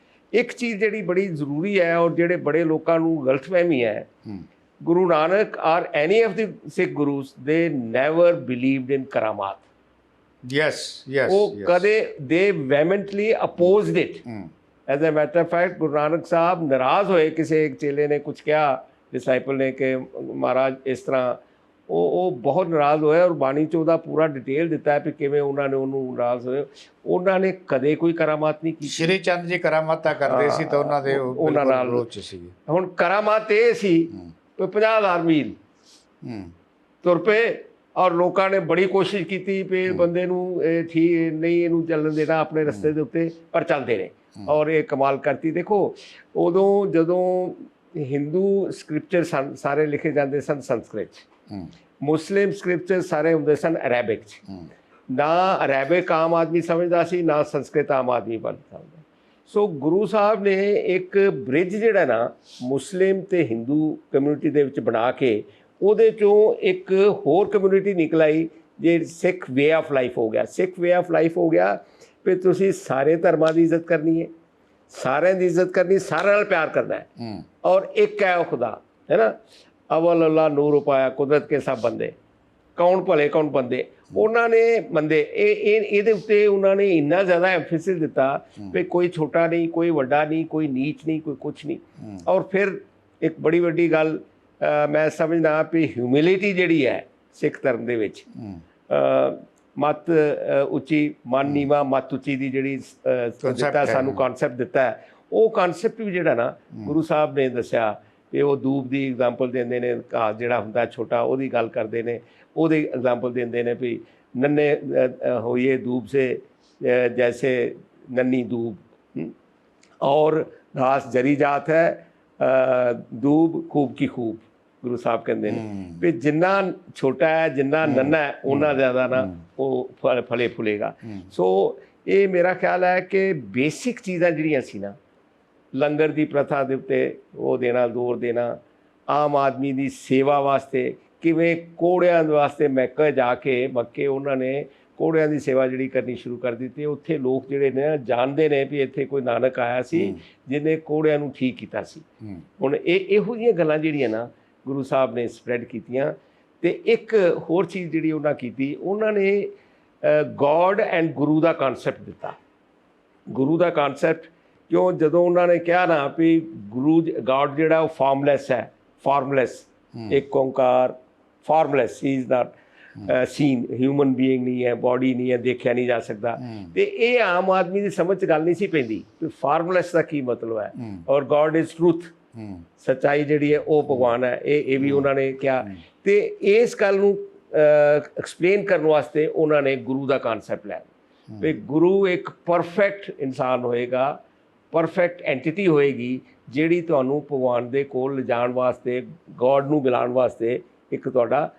ਇੱਕ ਚੀਜ਼ ਜਿਹੜੀ ਬੜੀ ਜ਼ਰੂਰੀ ਹੈ ਔਰ ਜਿਹੜੇ ਬੜੇ ਲੋਕਾਂ ਨੂੰ ਗਲਤਫਹਿਮੀ ਹੈ, Guru Nanak or any of the Sikh gurus, they never believed in karamat. yes yes ਉਹ yes ਕਦੇ they vehemently opposed it. Hmm as a matter of fact Guru Nanak Sahib ਨਾਰਾਜ਼ ਹੋਏ, ਕਿਸੇ ਇੱਕ ਚੇਲੇ ਨੇ ਕੁਝ ਕਿਹਾ ਡਿਸਾਈਪਲ ਨੇ ਕਿ ਮਹਾਰਾਜ ਇਸ ਤਰ੍ਹਾਂ, ਉਹ ਬਹੁਤ ਨਾਰਾਜ਼ ਹੋਏ ਔਰ ਬਾਣੀ 'ਚ ਉਹਦਾ ਪੂਰਾ ਡਿਟੇਲ ਦਿੱਤਾ ਹੈ ਵੀ ਕਿਵੇਂ ਉਹਨਾਂ ਨੇ ਉਹਨੂੰ ਨਾਰਾਜ਼ ਹੋਏ। ਉਹਨਾਂ ਨੇ ਕਦੇ ਕੋਈ ਕਰਾਮਾਤ ਨਹੀਂ ਕੀਤੀ। ਸ਼੍ਰੀ ਚੰਦ ਜੀ ਕਰਾਮਾਤਾਂ ਕਰਦੇ ਸੀ ਤਾਂ ਉਹਨਾਂ ਦੇ ਉਹ ਉਹਨਾਂ ਬਿਲਕੁਲ ਨਾਲ ਵਿਰੋਧ 'ਚ ਸੀਗੇ। ਹੁਣ ਕਰਾਮਾਤ ਇਹ ਸੀ ਕਿ 50,000 ਮੀਲ ਹੂੰ ਤੁਰ ਪਏ ਔਰ ਲੋਕਾਂ ਨੇ ਬੜੀ ਕੋਸ਼ਿਸ਼ ਕੀਤੀ ਵੀ ਬੰਦੇ ਨੂੰ ਇਹ ਠੀਕ ਨਹੀਂ, ਇਹਨੂੰ ਚੱਲਣ ਦੇਣਾ ਆਪਣੇ ਰਸਤੇ ਦੇ ਉੱਤੇ, ਪਰ ਚੱਲਦੇ ਨੇ ਔਰ ਇਹ ਕਮਾਲ ਕਰਤੀ। ਦੇਖੋ ਉਦੋਂ ਜਦੋਂ ਹਿੰਦੂ ਸਕ੍ਰਿਪਚਰ ਸਾਰੇ ਲਿਖੇ ਜਾਂਦੇ ਸਨ ਸੰਸਕ੍ਰਿਤ 'ਚ, ਮੁਸਲਿਮ ਸਕ੍ਰਿਪਚਰ ਸਾਰੇ ਹੁੰਦੇ ਸਨ ਅਰੈਬਿਕ 'ਚ। ਨਾ ਅਰੈਬਿਕ ਆਮ ਆਦਮੀ ਸਮਝਦਾ ਸੀ, ਨਾ ਸੰਸਕ੍ਰਿਤ ਆਮ ਆਦਮੀ ਸਮਝਦਾ। ਸੋ ਗੁਰੂ ਸਾਹਿਬ ਨੇ ਇੱਕ ਬ੍ਰਿਜ ਜਿਹੜਾ ਨਾ ਮੁਸਲਿਮ ਤੇ ਹਿੰਦੂ ਕਮਿਊਨਿਟੀ ਦੇ ਵਿੱਚ ਬਣਾ ਕੇ ਉਹਦੇ 'ਚੋਂ ਇੱਕ ਹੋਰ ਕਮਿਊਨਿਟੀ ਨਿਕਲ ਆਈ ਜੇ ਸਿੱਖ ਵੇ ਆਫ ਲਾਈਫ ਹੋ ਗਿਆ। ਸਿੱਖ ਵੇ ਆਫ ਲਾਈਫ ਹੋ ਗਿਆ ਵੀ ਤੁਸੀਂ ਸਾਰੇ ਧਰਮਾਂ ਦੀ ਇੱਜ਼ਤ ਕਰਨੀ ਹੈ, ਸਾਰਿਆਂ ਦੀ ਇੱਜ਼ਤ ਕਰਨੀ, ਸਾਰਿਆਂ ਨਾਲ ਪਿਆਰ ਕਰਨਾ ਹੈ ਔਰ ਇੱਕ ਹੈ ਉਹ ਖੁਦਾ, ਹੈ ਨਾ। ਅਵਲ ਅੱਲਾ ਨੂਰ ਉਪਾਇਆ ਕੁਦਰਤ ਕੇ ਸਭ ਬੰਦੇ, ਕੌਣ ਭਲੇ ਕੌਣ ਬੰਦੇ, ਉਹਨਾਂ ਨੇ ਬੰਦੇ ਇਹਦੇ ਉੱਤੇ ਉਹਨਾਂ ਨੇ ਇੰਨਾ ਜ਼ਿਆਦਾ ਐਮਫੈਸਿਸ ਦਿੱਤਾ ਵੀ ਕੋਈ ਛੋਟਾ ਨਹੀਂ, ਕੋਈ ਵੱਡਾ ਨਹੀਂ, ਕੋਈ ਨੀਚ ਨਹੀਂ, ਕੋਈ ਕੁਛ ਨਹੀਂ। ਔਰ ਫਿਰ ਇੱਕ ਬੜੀ ਵੱਡੀ ਗੱਲ ਮੈਂ ਸਮਝਦਾ ਵੀ ਹਿਊਮਿਲਿਟੀ ਜਿਹੜੀ ਹੈ ਸਿੱਖ ਧਰਮ ਦੇ ਵਿੱਚ, ਮੱਤ ਉੱਚੀ ਮਨ ਨੀਵਾਂ ਮੱਤ ਉੱਚੀ ਦੀ ਜਿਹੜੀ ਦਿੱਤਾ ਸਾਨੂੰ ਕਨਸੈਪਟ ਦਿੱਤਾ ਹੈ, ਉਹ ਕਨਸੈਪਟ ਵੀ ਜਿਹੜਾ ਨਾ ਗੁਰੂ ਸਾਹਿਬ ਨੇ ਦੱਸਿਆ ਕਿ ਉਹ ਦੂਬ ਦੀ ਐਗਜ਼ਾਮਪਲ ਦਿੰਦੇ ਨੇ, ਘਾਸ ਜਿਹੜਾ ਹੁੰਦਾ ਛੋਟਾ ਉਹਦੀ ਗੱਲ ਕਰਦੇ ਨੇ, ਉਹਦੀ ਐਗਜ਼ਾਮਪਲ ਦਿੰਦੇ ਨੇ ਵੀ ਨੰਨੇ ਹੋਈਏ ਧੂਪ ਸੇ जैसे नन्ही धूप और घास जरी जात है धूप खूब की खूब ਗੁਰੂ ਸਾਹਿਬ ਕਹਿੰਦੇ ਨੇ ਵੀ ਜਿੰਨਾ ਛੋਟਾ ਹੈ ਜਿੰਨਾ ਨੰਨਾ ਹੈ ਉਹਨਾਂ ਜ਼ਿਆਦਾ ਨਾ ਉਹ ਫਲੇ ਫੁਲੇਗਾ। ਸੋ ਇਹ ਮੇਰਾ ਖਿਆਲ ਹੈ ਕਿ ਬੇਸਿਕ ਚੀਜ਼ਾਂ ਜਿਹੜੀਆਂ ਸੀ ਨਾ, ਲੰਗਰ ਦੀ ਪ੍ਰਥਾ ਦੇ ਉੱਤੇ ਉਹ ਦੇਣਾ, ਜ਼ੋਰ ਦੇਣਾ, ਆਮ ਆਦਮੀ ਦੀ ਸੇਵਾ ਵਾਸਤੇ, ਕਿਵੇਂ ਕੋੜਿਆਂ ਵਾਸਤੇ ਮੈਕਾ ਜਾ ਕੇ ਮੱਕੇ ਉਹਨਾਂ ਨੇ ਕੋੜਿਆਂ ਦੀ ਸੇਵਾ ਜਿਹੜੀ ਕਰਨੀ ਸ਼ੁਰੂ ਕਰ ਦਿੱਤੀ। ਉੱਥੇ ਲੋਕ ਜਿਹੜੇ ਨੇ ਜਾਣਦੇ ਨੇ ਵੀ ਇੱਥੇ ਕੋਈ ਨਾਨਕ ਆਇਆ ਸੀ ਜਿਹਨੇ ਕੋੜਿਆਂ ਨੂੰ ਠੀਕ ਕੀਤਾ ਸੀ। ਹੁਣ ਇਹੋ ਜਿਹੀਆਂ ਗੱਲਾਂ ਜਿਹੜੀਆਂ ਨਾ ਗੁਰੂ ਸਾਹਿਬ ਨੇ ਸਪਰੈਡ ਕੀਤੀਆਂ। ਤੇ ਇੱਕ ਹੋਰ ਚੀਜ਼ ਜਿਹੜੀ ਉਹਨਾਂ ਕੀਤੀ, ਉਹਨਾਂ ਨੇ God and Guru the concept ਦਿੱਤਾ। ਗੁਰੂ ਦਾ ਕਨਸੈਪਟ ਕਿਉਂ, ਜਦੋਂ ਉਹਨਾਂ ਨੇ ਕਿਹਾ ਨਾ ਵੀ ਗੁਰੂ ਗੋਡ ਜਿਹੜਾ ਉਹ ਫਾਰਮਲੈਸ ਹੈ, formless, Ik Onkar, formless, he is not seen, human being ਨਹੀਂ ਹੈ, ਬੋਡੀ ਨਹੀਂ ਹੈ, ਦੇਖਿਆ ਨਹੀਂ ਜਾ ਸਕਦਾ। ਤੇ ਇਹ ਆਮ ਆਦਮੀ ਦੀ ਸਮਝ 'ਚ ਗੱਲ ਨਹੀਂ ਸੀ ਪੈਂਦੀ ਵੀ ਫਾਰਮਲੈਸ ਦਾ ਕੀ ਮਤਲਬ ਹੈ, ਔਰ ਗੋਡ ਇਜ਼ ਟਰੂਥ, ਸੱਚਾਈ ਜਿਹੜੀ ਹੈ ਉਹ ਭਗਵਾਨ ਹੈ, ਇਹ ਵੀ ਉਹਨਾਂ ਨੇ ਕਿਹਾ। ਤੇ ਇਸ ਗੱਲ ਨੂੰ ਐਕਸਪਲੇਨ ਕਰਨ ਵਾਸਤੇ ਉਹਨਾਂ ਨੇ ਗੁਰੂ ਦਾ ਕਨਸੈਪਟ ਲਿਆ ਵੀ ਗੁਰੂ ਇੱਕ ਪਰਫੈਕਟ ਇਨਸਾਨ ਹੋਏਗਾ, ਪਰਫੈਕਟ ਐਂਟੀਟੀ ਹੋਏਗੀ ਜਿਹੜੀ ਤੁਹਾਨੂੰ ਭਗਵਾਨ ਦੇ ਕੋਲ ਲਿਜਾਣ ਵਾਸਤੇ, ਗੋਡ ਨੂੰ ਮਿਲਾਉਣ ਵਾਸਤੇ ਇੱਕ ਤੁਹਾਡਾ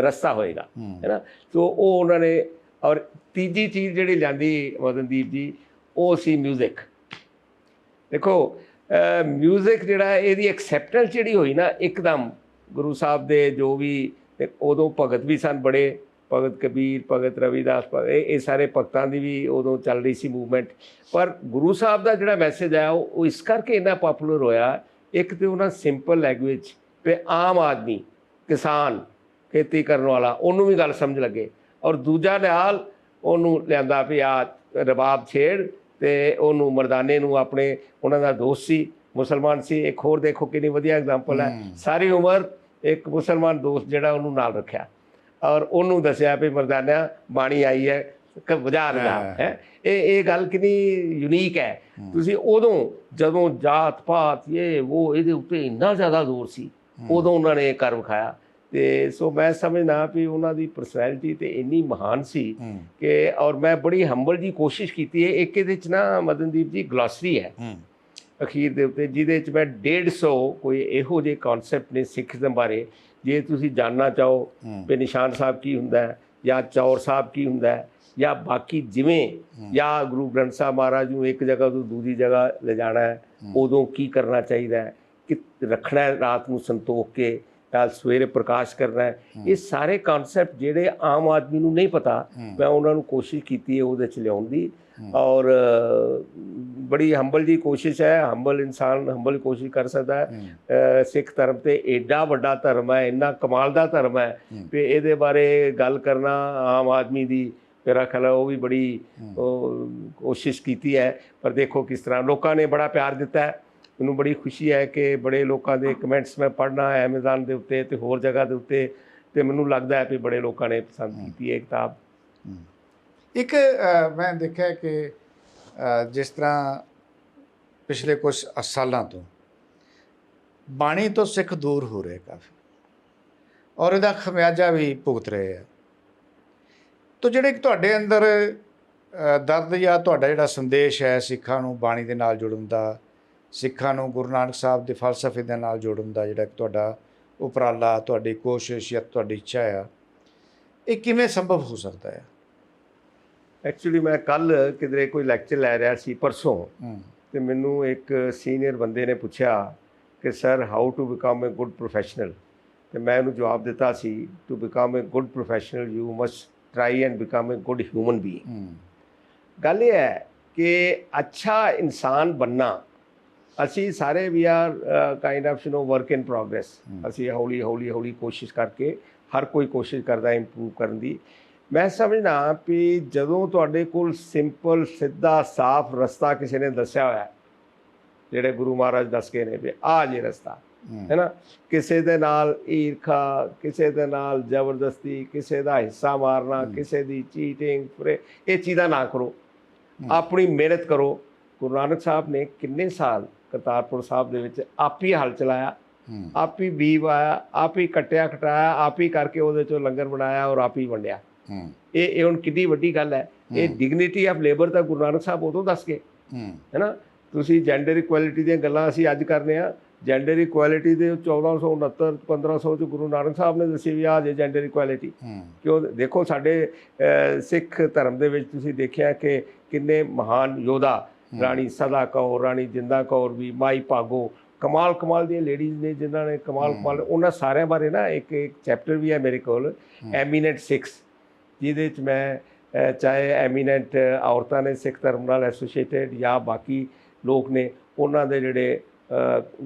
ਰਸਤਾ ਹੋਏਗਾ, ਹੈ ਨਾ। ਸੋ ਉਹ ਉਹਨਾਂ ਨੇ, ਔਰ ਤੀਜੀ ਚੀਜ਼ ਜਿਹੜੀ ਲਿਆਂਦੀ ਮਦਨਦੀਪ ਜੀ, ਉਹ ਸੀ ਮਿਊਜ਼ਿਕ। ਦੇਖੋ ਮਿਊਜ਼ਿਕ ਜਿਹੜਾ ਇਹਦੀ ਐਕਸੈਪਟੈਂਸ ਜਿਹੜੀ ਹੋਈ ਨਾ ਇੱਕਦਮ ਗੁਰੂ ਸਾਹਿਬ ਦੇ, ਜੋ ਵੀ ਉਦੋਂ ਭਗਤ ਵੀ ਸਨ ਬੜੇ, ਭਗਤ ਕਬੀਰ, ਭਗਤ ਰਵੀਦਾਸ, ਇਹ ਸਾਰੇ ਭਗਤਾਂ ਦੀ ਵੀ ਉਦੋਂ ਚੱਲ ਰਹੀ ਸੀ ਮੂਵਮੈਂਟ। ਪਰ ਗੁਰੂ ਸਾਹਿਬ ਦਾ ਜਿਹੜਾ ਮੈਸੇਜ ਆਇਆ ਉਹ ਇਸ ਕਰਕੇ ਇੰਨਾ ਪਾਪੂਲਰ ਹੋਇਆ, ਇੱਕ ਤਾਂ ਉਹਨਾਂ ਸਿੰਪਲ ਲੈਂਗੁਏਜ ਤੇ ਆਮ ਆਦਮੀ, ਕਿਸਾਨ, ਖੇਤੀ ਕਰਨ ਵਾਲਾ, ਉਹਨੂੰ ਵੀ ਗੱਲ ਸਮਝ ਲੱਗੇ। ਔਰ ਦੂਜਾ ਨਾਲ ਉਹਨੂੰ ਲਿਆਂਦਾ ਵੀ ਆ ਰਬਾਬ ਛੇੜ, ਤੇ ਉਹਨੂੰ ਮਰਦਾਨੇ ਨੂੰ ਆਪਣੇ, ਉਹਨਾਂ ਦਾ ਦੋਸਤ ਸੀ, ਮੁਸਲਮਾਨ ਸੀ। ਇੱਕ ਹੋਰ ਦੇਖੋ ਕਿੰਨੀ ਵਧੀਆ ਐਗਜ਼ਾਮਪਲ ਹੈ, ਸਾਰੀ ਉਮਰ ਇੱਕ ਮੁਸਲਮਾਨ ਦੋਸਤ ਜਿਹੜਾ ਉਹਨੂੰ ਨਾਲ ਰੱਖਿਆ ਔਰ ਉਹਨੂੰ ਦੱਸਿਆ ਵੀ ਮਰਦਾਨਾ ਬਾਣੀ ਆਈ ਹੈ, ਵਜਾ ਲਗਾ ਹੈ। ਇਹ ਗੱਲ ਕਿੰਨੀ ਯੂਨੀਕ ਹੈ। ਤੁਸੀਂ ਉਦੋਂ ਜਦੋਂ ਜਾਤ ਪਾਤ ਉਹ ਇਹਦੇ ਉੱਤੇ ਇੰਨਾ ਜ਼ਿਆਦਾ ਜ਼ੋਰ ਸੀ, ਉਦੋਂ ਉਹਨਾਂ ਨੇ ਇਹ ਕਰ ਵਿਖਾਇਆ। ਤੇ ਸੋ ਮੈਂ ਸਮਝਦਾ ਵੀ ਉਹਨਾਂ ਦੀ ਪਰਸਨੈਲਿਟੀ ਤੇ ਇੰਨੀ ਮਹਾਨ ਸੀ ਕਿ, ਔਰ ਮੈਂ ਬੜੀ ਹੰਬਲ ਜੀ ਕੋਸ਼ਿਸ਼ ਕੀਤੀ ਹੈ। ਇੱਕ ਇਹਦੇ 'ਚ ਨਾ ਮਦਨਦੀਪ ਜੀ ਗਲੋਸਰੀ ਹੈ ਅਖੀਰ ਦੇ ਉੱਤੇ, ਜਿਹਦੇ 'ਚ ਮੈਂ 150 ਕੋਈ ਇਹੋ ਜਿਹੇ ਕਨਸੈਪਟ ਨੇ ਸਿੱਖੀਜ਼ਮ ਬਾਰੇ, ਜੇ ਤੁਸੀਂ ਜਾਣਨਾ ਚਾਹੋ ਵੀ ਨਿਸ਼ਾਨ ਸਾਹਿਬ ਕੀ ਹੁੰਦਾ ਹੈ, ਜਾਂ ਚੌਰ ਸਾਹਿਬ ਕੀ ਹੁੰਦਾ ਹੈ, ਜਾਂ ਬਾਕੀ ਜਿਵੇਂ, ਜਾਂ ਗੁਰੂ ਗ੍ਰੰਥ ਸਾਹਿਬ ਮਹਾਰਾਜ ਨੂੰ ਇੱਕ ਜਗ੍ਹਾ ਤੋਂ ਦੂਜੀ ਜਗ੍ਹਾ ਲਿਜਾਣਾ ਹੈ, ਉਦੋਂ ਕੀ ਕਰਨਾ ਚਾਹੀਦਾ ਹੈ, ਕਿ ਰੱਖਣਾ ਹੈ ਰਾਤ ਨੂੰ ਸੰਤੋਖ ਕੇ, ਕੱਲ ਸਵੇਰੇ ਪ੍ਰਕਾਸ਼ ਕਰਨਾ ਹੈ। ਇਹ ਸਾਰੇ ਕਨਸੈਪਟ ਜਿਹੜੇ ਆਮ ਆਦਮੀ ਨੂੰ ਨਹੀਂ ਪਤਾ, ਮੈਂ ਉਹਨਾਂ ਨੂੰ ਕੋਸ਼ਿਸ਼ ਕੀਤੀ ਹੈ ਉਹਦੇ 'ਚ ਲਿਆਉਣ ਦੀ। ਔਰ ਬੜੀ ਹੰਬਲ ਜੀ ਕੋਸ਼ਿਸ਼ ਹੈ, ਹੰਬਲ ਇਨਸਾਨ ਹੰਬਲ ਕੋਸ਼ਿਸ਼ ਕਰ ਸਕਦਾ ਹੈ। ਸਿੱਖ ਧਰਮ ਤੇ ਏਡਾ ਵੱਡਾ ਧਰਮ ਹੈ, ਇੰਨਾ ਕਮਾਲ ਦਾ ਧਰਮ ਹੈ ਵੀ ਇਹਦੇ ਬਾਰੇ ਗੱਲ ਕਰਨਾ ਆਮ ਆਦਮੀ ਦੀ ਮੇਰਾ ਖਿਆਲ ਉਹ ਵੀ ਬੜੀ ਕੋਸ਼ਿਸ਼ ਕੀਤੀ ਹੈ। ਪਰ ਦੇਖੋ ਕਿਸ ਤਰ੍ਹਾਂ ਲੋਕਾਂ ਨੇ ਬੜਾ ਪਿਆਰ ਦਿੱਤਾ ਹੈ। ਮੈਨੂੰ ਬੜੀ ਖੁਸ਼ੀ ਹੈ ਕਿ ਬੜੇ ਲੋਕਾਂ ਦੇ ਕਮੈਂਟਸ ਮੈਂ ਪੜ੍ਹਨਾ ਐਮਾਜ਼ਾਨ ਦੇ ਉੱਤੇ ਤੇ ਹੋਰ ਜਗ੍ਹਾ ਦੇ ਉੱਤੇ, ਤੇ ਮੈਨੂੰ ਲੱਗਦਾ ਹੈ ਵੀ ਬੜੇ ਲੋਕਾਂ ਨੇ ਪਸੰਦ ਕੀਤੀ ਹੈ ਕਿਤਾਬ। ਇੱਕ ਮੈਂ ਦੇਖਿਆ ਕਿ ਜਿਸ ਤਰ੍ਹਾਂ ਪਿਛਲੇ ਕੁਝ ਸਾਲਾਂ ਤੋਂ ਬਾਣੀ ਤੋਂ ਸਿੱਖ ਦੂਰ ਹੋ ਰਹੇ ਕਾਫੀ, ਔਰ ਇਹਦਾ ਖਮਿਆਜਾ ਵੀ ਭੁਗਤ ਰਹੇ ਆ। ਤੋ ਜਿਹੜੇ ਤੁਹਾਡੇ ਅੰਦਰ ਦਰਦ ਜਾਂ ਤੁਹਾਡਾ ਜਿਹੜਾ ਸੰਦੇਸ਼ ਹੈ ਸਿੱਖਾਂ ਨੂੰ ਬਾਣੀ ਦੇ ਨਾਲ ਜੁੜਨ ਦਾ, ਸਿੱਖਾਂ ਨੂੰ ਗੁਰੂ ਨਾਨਕ ਸਾਹਿਬ ਦੇ ਫਲਸਫੇ ਦੇ ਨਾਲ ਜੋੜਨ ਦਾ ਜਿਹੜਾ ਤੁਹਾਡਾ ਉਪਰਾਲਾ, ਤੁਹਾਡੀ ਕੋਸ਼ਿਸ਼ ਜਾਂ ਤੁਹਾਡੀ ਇੱਛਾ ਆ, ਇਹ ਕਿਵੇਂ ਸੰਭਵ ਹੋ ਸਕਦਾ ਹੈ? ਐਕਚੁਅਲੀ ਮੈਂ ਕੱਲ੍ਹ ਕਿਧਰੇ ਕੋਈ ਲੈਕਚਰ ਲੈ ਰਿਹਾ ਸੀ ਪਰਸੋਂ, ਤੇ ਮੈਨੂੰ ਇੱਕ ਸੀਨੀਅਰ ਬੰਦੇ ਨੇ ਪੁੱਛਿਆ ਕਿ sir how to become a good professional, ਤੇ ਮੈਂ ਉਹਨੂੰ ਜਵਾਬ ਦਿੱਤਾ ਸੀ to become a good professional you must try and become a good human being. ਗੱਲ ਇਹ ਹੈ ਕਿ ਅੱਛਾ ਇਨਸਾਨ ਬਣਨਾ, ਅਸੀਂ ਸਾਰੇ we are kind of work in progress. ਅਸੀਂ ਹੌਲੀ ਹੌਲੀ ਹੌਲੀ ਕੋਸ਼ਿਸ਼ ਕਰਕੇ, ਹਰ ਕੋਈ ਕੋਸ਼ਿਸ਼ ਕਰਦਾ ਇੰਪਰੂਵ ਕਰਨ ਦੀ। ਮੈਂ ਸਮਝਦਾ ਵੀ ਜਦੋਂ ਤੁਹਾਡੇ ਕੋਲ ਸਿੰਪਲ ਸਿੱਧਾ ਸਾਫ਼ ਰਸਤਾ ਕਿਸੇ ਨੇ ਦੱਸਿਆ ਹੋਇਆ, ਜਿਹੜੇ ਗੁਰੂ ਮਹਾਰਾਜ ਦੱਸ ਕੇ ਨੇ ਵੀ ਆਹ ਜੇ ਰਸਤਾ ਹੈ ਨਾ, ਕਿਸੇ ਦੇ ਨਾਲ ਈਰਖਾ, ਕਿਸੇ ਦੇ ਨਾਲ ਜ਼ਬਰਦਸਤੀ, ਕਿਸੇ ਦਾ ਹਿੱਸਾ ਮਾਰਨਾ, ਕਿਸੇ ਦੀ ਚੀਟਿੰਗ, ਇਹ ਚੀਜ਼ਾਂ ਨਾ ਕਰੋ, ਆਪਣੀ ਮਿਹਨਤ ਕਰੋ। ਗੁਰੂ ਨਾਨਕ ਸਾਹਿਬ ਨੇ ਕਿੰਨੇ ਸਾਲ ਕਰਤਾਰਪੁਰ ਸਾਹਿਬ ਦੇ ਵਿੱਚ ਆਪ ਹੀ ਹਲ ਚਲਾਇਆ, ਆਪ ਹੀ ਬੀਜ ਵਾਇਆ, ਆਪ ਹੀ ਕੱਟਿਆ ਕਟਾਇਆ, ਆਪ ਹੀ ਕਰਕੇ ਉਹਦੇ 'ਚੋਂ ਲੰਗਰ ਬਣਾਇਆ ਔਰ ਆਪ ਹੀ ਵੰਡਿਆ। ਇਹ ਹੁਣ ਕਿੰਨੀ ਵੱਡੀ ਗੱਲ ਹੈ। ਇਹ ਡਿਗਨਿਟੀ ਆਫ ਲੇਬਰ ਤਾਂ ਗੁਰੂ ਨਾਨਕ ਸਾਹਿਬ ਉਦੋਂ ਦੱਸ ਕੇ, ਹੈ ਨਾ। ਤੁਸੀਂ ਜੈਂਡਰ ਇਕੁਐਲਿਟੀ ਦੀਆਂ ਗੱਲਾਂ ਅਸੀਂ ਅੱਜ ਕਰਨੇ ਆ, ਜੈਂਡਰ ਇਕੁਐਲਿਟੀ ਦੇ 1469 1500 'ਚ ਗੁਰੂ ਨਾਨਕ ਸਾਹਿਬ ਨੇ ਦੱਸੀ ਵੀ ਆ ਜੇ ਜੈਂਡਰ ਇਕੁਐਲਿਟੀ। ਕਿਉਂ? ਦੇਖੋ ਸਾਡੇ ਸਿੱਖ ਧਰਮ ਦੇ ਵਿੱਚ ਤੁਸੀਂ ਦੇਖਿਆ ਕਿ ਕਿੰਨੇ ਮਹਾਨ ਯੋਧਾ, ਰਾਣੀ ਸਦਾ ਕੌਰ, ਰਾਣੀ ਜਿੰਦਾ ਕੌਰ ਵੀ, ਮਾਈ ਭਾਗੋ, ਕਮਾਲ ਕਮਾਲ ਦੀਆਂ ਲੇਡੀਜ਼ ਨੇ ਜਿਨ੍ਹਾਂ ਨੇ ਕਮਾਲ ਉਹਨਾਂ ਸਾਰਿਆਂ ਬਾਰੇ ਨਾ ਇੱਕ ਚੈਪਟਰ ਵੀ ਹੈ ਮੇਰੇ ਕੋਲ, ਐਮੀਨੈਂਟ ਸਿੱਖਸ, ਜਿਹਦੇ 'ਚ ਮੈਂ ਚਾਹੇ ਐਮੀਨੈਂਟ ਔਰਤਾਂ ਨੇ ਸਿੱਖ ਧਰਮ ਨਾਲ ਐਸੋਸੀਏਟਡ ਜਾਂ ਬਾਕੀ ਲੋਕ ਨੇ, ਉਹਨਾਂ ਦੇ ਜਿਹੜੇ